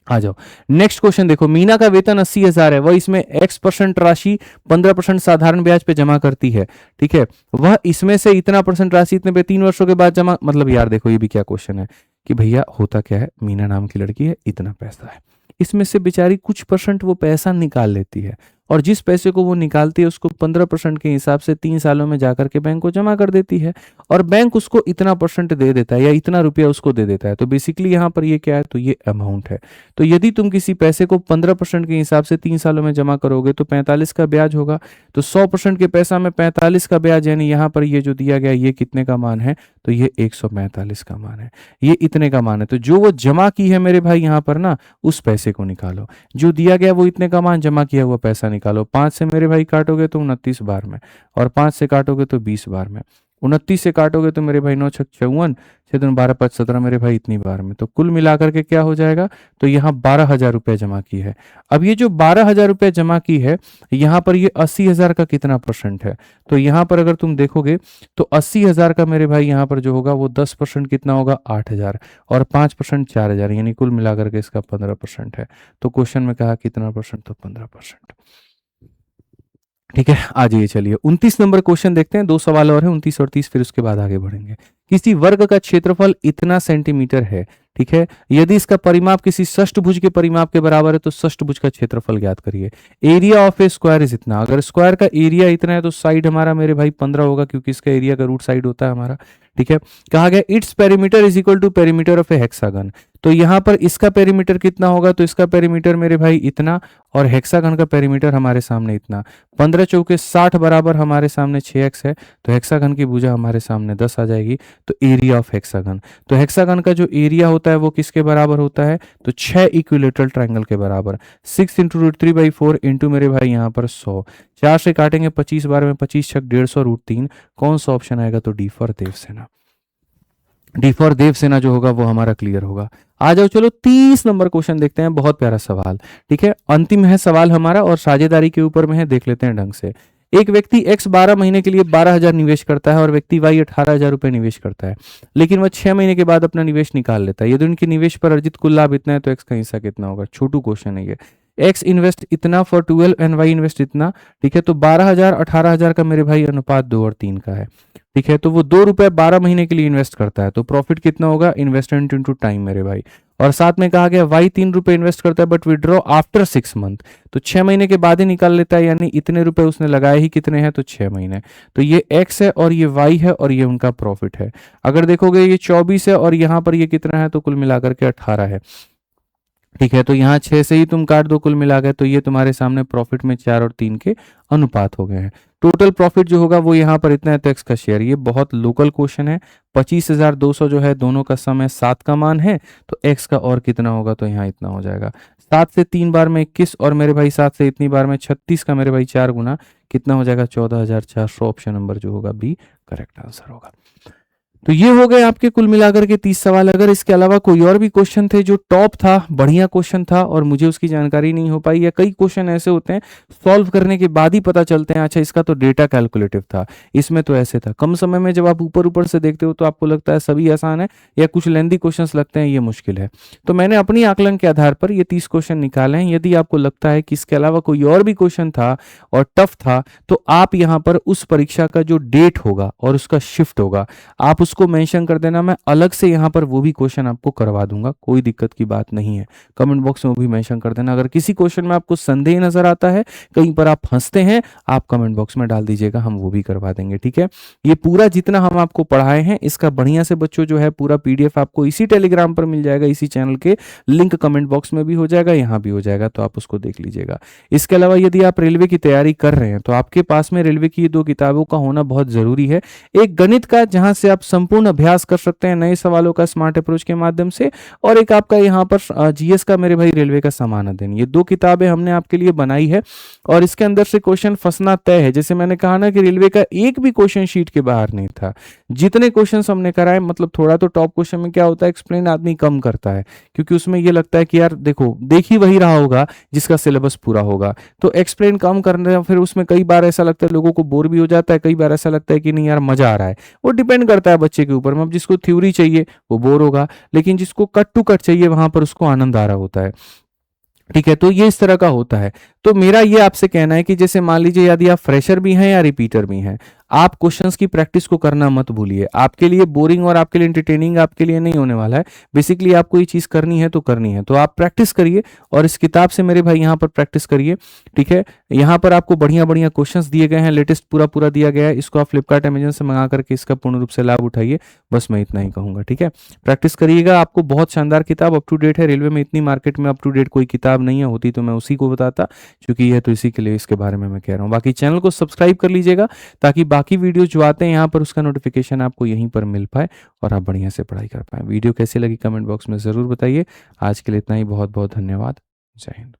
आ जाओ नेक्स्ट क्वेश्चन देखो, मीना का वेतन 80,000 है, वह इसमें x% राशि 15% साधारण ब्याज पे जमा करती है। ठीक है, वह इसमें से इतना % राशि इतने पे 3 वर्षों के बाद जमा, मतलब यार देखो ये भी क्या क्वेश्चन है कि भैया होता क्या है, मीना नाम की लड़की है, इतना पैसा है, इसमें से बेचारी कुछ % वो पैसा निकाल लेती है, और जिस पैसे को वो निकालती है उसको 15% के हिसाब से 3 सालों में जाकर के बैंक को जमा कर देती है, और बैंक उसको इतना % दे देता है, या इतना रुपया उसको दे देता है। तो बेसिकली यहाँ पर ये क्या है, तो ये अमाउंट है। तो यदि तुम किसी पैसे को 15% के हिसाब से 3 सालों में जमा करोगे तो 45 का ब्याज होगा। तो 100% के पैसा में 45 का ब्याज, यानी यहाँ पर ये जो दिया गया ये कितने का मान है, तो ये 145 का मान है, ये इतने का मान है। तो जो वो जमा की है मेरे भाई यहाँ पर ना, उस पैसे को निकालो, जो दिया गया वो इतने का मान, जमा किया हुआ पैसा निकालो। 5 से मेरे भाई काटोगे तो 29 बार में, और 5 से काटोगे तो 20 बार में, 29 से काटोगे तो मेरे भाई 9 छक 54, 6 दूनी 12 5 17 मेरे भाई इतनी बार में। तो कुल मिलाकर के क्या हो जाएगा, तो यहाँ 12,000 रुपये जमा की है। अब ये जो 12,000 रुपये जमा की है, यहाँ पर ये 80,000 का कितना % है, तो यहाँ पर अगर तुम देखोगे तो 80,000 का मेरे भाई यहाँ पर जो होगा वो 10% कितना होगा, 8,000, और 5% 4,000, यानी कुल मिलाकर के इसका 15% है। तो क्वेश्चन में कहा कितना %, तो 15%। ठीक है, आ जाइए, चलिए 29 नंबर क्वेश्चन देखते हैं, 2 सवाल और हैं, 29 और 30, फिर उसके बाद आगे बढ़ेंगे। किसी वर्ग का क्षेत्रफल इतना सेंटीमीटर है, ठीक है, यदि इसका परिमाप किसी षष्ठभुज के परिमाप के बराबर है तो षष्ठभुज का क्षेत्रफल ज्ञात करिए। Area of A square is इतना, अगर स्क्वायर का एरिया इतना है तो साइड हमारा मेरे भाई 15 होगा, क्योंकि इसका एरिया का रूट साइड होता है हमारा। ठीक है, कहा गया its perimeter is equal to perimeter of a hexagon, तो यहां पर इसका पेरीमीटर कितना होगा, तो इसका पेरीमीटर मेरे भाई इतना, और हेक्सागन का पेरीमीटर हमारे सामने इतना। 15 चौके 60 बराबर हमारे सामने 6x है, तो हेक्सागन की भुजा हमारे सामने 10 आ जाएगी। तो एरिया ऑफ हेक्सागन, तो हेक्सागन का जो एरिया होता है वो किसके बराबर होता है, तो 6 इक्विलेटरल ट्रायंगल के बराबर। 6 इंटू √3/4 इंटू मेरे भाई यहाँ पर 100, 4 से काटेंगे 25 बार में, 25 छक 150 √3, कौन सा ऑप्शन आएगा, तो D for Devsena. D for Devsena जो होगा वो हमारा क्लियर होगा। आ जाओ चलो 30 नंबर क्वेश्चन देखते हैं, बहुत प्यारा सवाल। ठीक है, अंतिम है सवाल हमारा, और साझेदारी के ऊपर में है, देख लेते हैं ढंग से। एक व्यक्ति x 12 महीने के लिए 12,000 निवेश करता है और व्यक्ति y 18,000 रुपए निवेश करता है, लेकिन वह 6 महीने के बाद अपना निवेश निकाल लेता है। यदि उनके निवेश पर अर्जित कुल लाभ इतना है तो x का हिस्सा कितना होगा। छोटू क्वेश्चन है ये। एक्स इन्वेस्ट इतना फॉर 12 एंड वाई इन्वेस्ट इतना, ठीक है। तो 12,000 18,000 का मेरे भाई अनुपात 2 और 3 का है, ठीक है। तो वो 2 रुपए 12 महीने के लिए इन्वेस्ट करता है, तो प्रॉफिट कितना होगा, इन्वेस्टमेंट इनटू टाइम मेरे भाई। और साथ में कहा गया वाई 3 रुपए इन्वेस्ट करता है बट विड्रॉ आफ्टर 6 मंथ, तो 6 महीने के बाद ही निकाल लेता है, यानी इतने रुपए उसने लगाए ही कितने हैं, तो 6 महीने। तो ये एक्स है और ये वाई है और ये उनका प्रॉफिट है। अगर देखोगे ये 24 है और यहाँ पर ये कितना है, तो कुल मिलाकर के 18 है, ठीक है। तो यहाँ 6 से ही तुम काट दो कुल मिला गए, तो ये तुम्हारे सामने प्रॉफिट में 4 और 3 के अनुपात हो गए हैं। टोटल प्रॉफिट जो होगा वो यहाँ पर इतना है, तो एक्स का शेयर। ये बहुत लोकल क्वेश्चन है। 25,200 जो है दोनों का सम है, 7 का मान है, तो एक्स का और कितना होगा, तो यहाँ इतना हो जाएगा। 7 से 3 बार में 21 और मेरे भाई 7 से इतनी बार में 36 का मेरे भाई 4 गुना कितना हो जाएगा, 14,400। ऑप्शन नंबर जो होगा बी करेक्ट आंसर होगा। तो ये हो गए आपके कुल मिलाकर के 30 सवाल। अगर इसके अलावा कोई और भी क्वेश्चन थे जो टॉप था, बढ़िया क्वेश्चन था और मुझे उसकी जानकारी नहीं हो पाई, या कई क्वेश्चन ऐसे होते हैं सॉल्व करने के बाद ही पता चलते हैं अच्छा इसका तो डेटा कैलकुलेटिव था, इसमें तो ऐसे था, कम समय में जब आप ऊपर ऊपर से देखते हो तो आपको लगता है सभी आसान है, या कुछ लेंदी क्वेश्चंस लगते हैं ये मुश्किल है। तो मैंने अपनी आकलन के आधार पर ये 30 क्वेश्चन निकाले हैं। यदि आपको लगता है कि इसके अलावा कोई और भी क्वेश्चन था और टफ था, तो आप यहाँ पर उस परीक्षा का जो डेट होगा और उसका शिफ्ट होगा आप उसको मेंशन कर देना, मैं अलग से यहाँ पर वो भी क्वेश्चन आपको करवा दूंगा, कोई दिक्कत की बात नहीं है। कमेंट बॉक्स में वो भी मेंशन कर देना। अगर किसी क्वेश्चन में आपको संदेह नजर आता है, कहीं पर आप फंसते हैं, आप कमेंट बॉक्स में डाल दीजिएगा, हम वो भी करवा देंगे, ठीक है। ये पूरा जितना हम आपको पढ़ाए हैं इसका बढ़िया से बच्चों जो है पूरा पीडीएफ आपको इसी टेलीग्राम पर मिल जाएगा, इसी चैनल के लिंक कमेंट बॉक्स में भी हो जाएगा, यहाँ भी हो जाएगा, तो आप उसको देख लीजिएगा। इसके अलावा यदि आप रेलवे की तैयारी कर रहे हैं तो आपके पास में रेलवे की 2 किताबों का होना बहुत जरूरी है। एक गणित का जहां से आप संपूर्ण अभ्यास कर सकते हैं नए सवालों का स्मार्ट अप्रोच के माध्यम से, और एक आपका यहाँ पर जीएस का मेरे भाई रेलवे का समान अध्ययन। ये 2 किताबें हमने आपके लिए बनाई है और इसके अंदर से क्वेश्चन फंसना तय है। जैसे मैंने कहा ना कि रेलवे का एक भी क्वेश्चन शीट के बाहर नहीं था, जितने क्वेश्चन हमने कराए, मतलब थोड़ा तो टॉप क्वेश्चन में क्या होता है एक्सप्लेन आदमी कम करता है, क्योंकि उसमें ये लगता है कि यार देखो देख ही वही रहा होगा जिसका सिलेबस पूरा होगा, तो एक्सप्लेन कम करने फिर उसमें कई बार ऐसा लगता है लोगों को बोर भी हो जाता है, कई बार ऐसा लगता है कि नहीं यार मजा आ रहा है। वो डिपेंड करता है बच्चे के ऊपर में। अब जिसको थ्योरी चाहिए वो बोर होगा, लेकिन जिसको कट टू कट चाहिए वहां पर उसको आनंद आ रहा होता है, ठीक है। तो ये इस तरह का होता है। तो मेरा ये आपसे कहना है कि जैसे मान लीजिए यदि आप फ्रेशर भी हैं या रिपीटर भी हैं, आप क्वेश्चंस की प्रैक्टिस को करना मत भूलिए। आपके लिए बोरिंग और आपके लिए एंटरटेनिंग आपके लिए नहीं होने वाला है। बेसिकली आपको ये चीज करनी है तो करनी है, तो आप प्रैक्टिस करिए और इस किताब से मेरे भाई यहाँ पर प्रैक्टिस करिए, ठीक है। यहाँ पर आपको बढ़िया बढ़िया क्वेश्चंस दिए गए हैं, लेटेस्ट पूरा पूरा दिया गया है। इसको आप फ्लिपकार्ट अमेजन से मंगा करके इसका पूर्ण रूप से लाभ उठाइए, बस मैं इतना ही कहूंगा, ठीक है। प्रैक्टिस करिएगा, आपको बहुत शानदार किताब अप टू डेट है। रेलवे में इतनी मार्केट में अप टू डेट कोई किताब नहीं है, होती तो मैं उसी को बताता, क्योंकि यह तो इसी के लिए इसके बारे में मैं कह रहा हूँ। बाकी चैनल को सब्सक्राइब कर लीजिएगा ताकि बाकी वीडियो जो आते हैं यहाँ पर उसका नोटिफिकेशन आपको यहीं पर मिल पाए और आप बढ़िया से पढ़ाई कर पाए। वीडियो कैसी लगी कमेंट बॉक्स में ज़रूर बताइए। आज के लिए इतना ही, बहुत बहुत धन्यवाद। जय हिंद।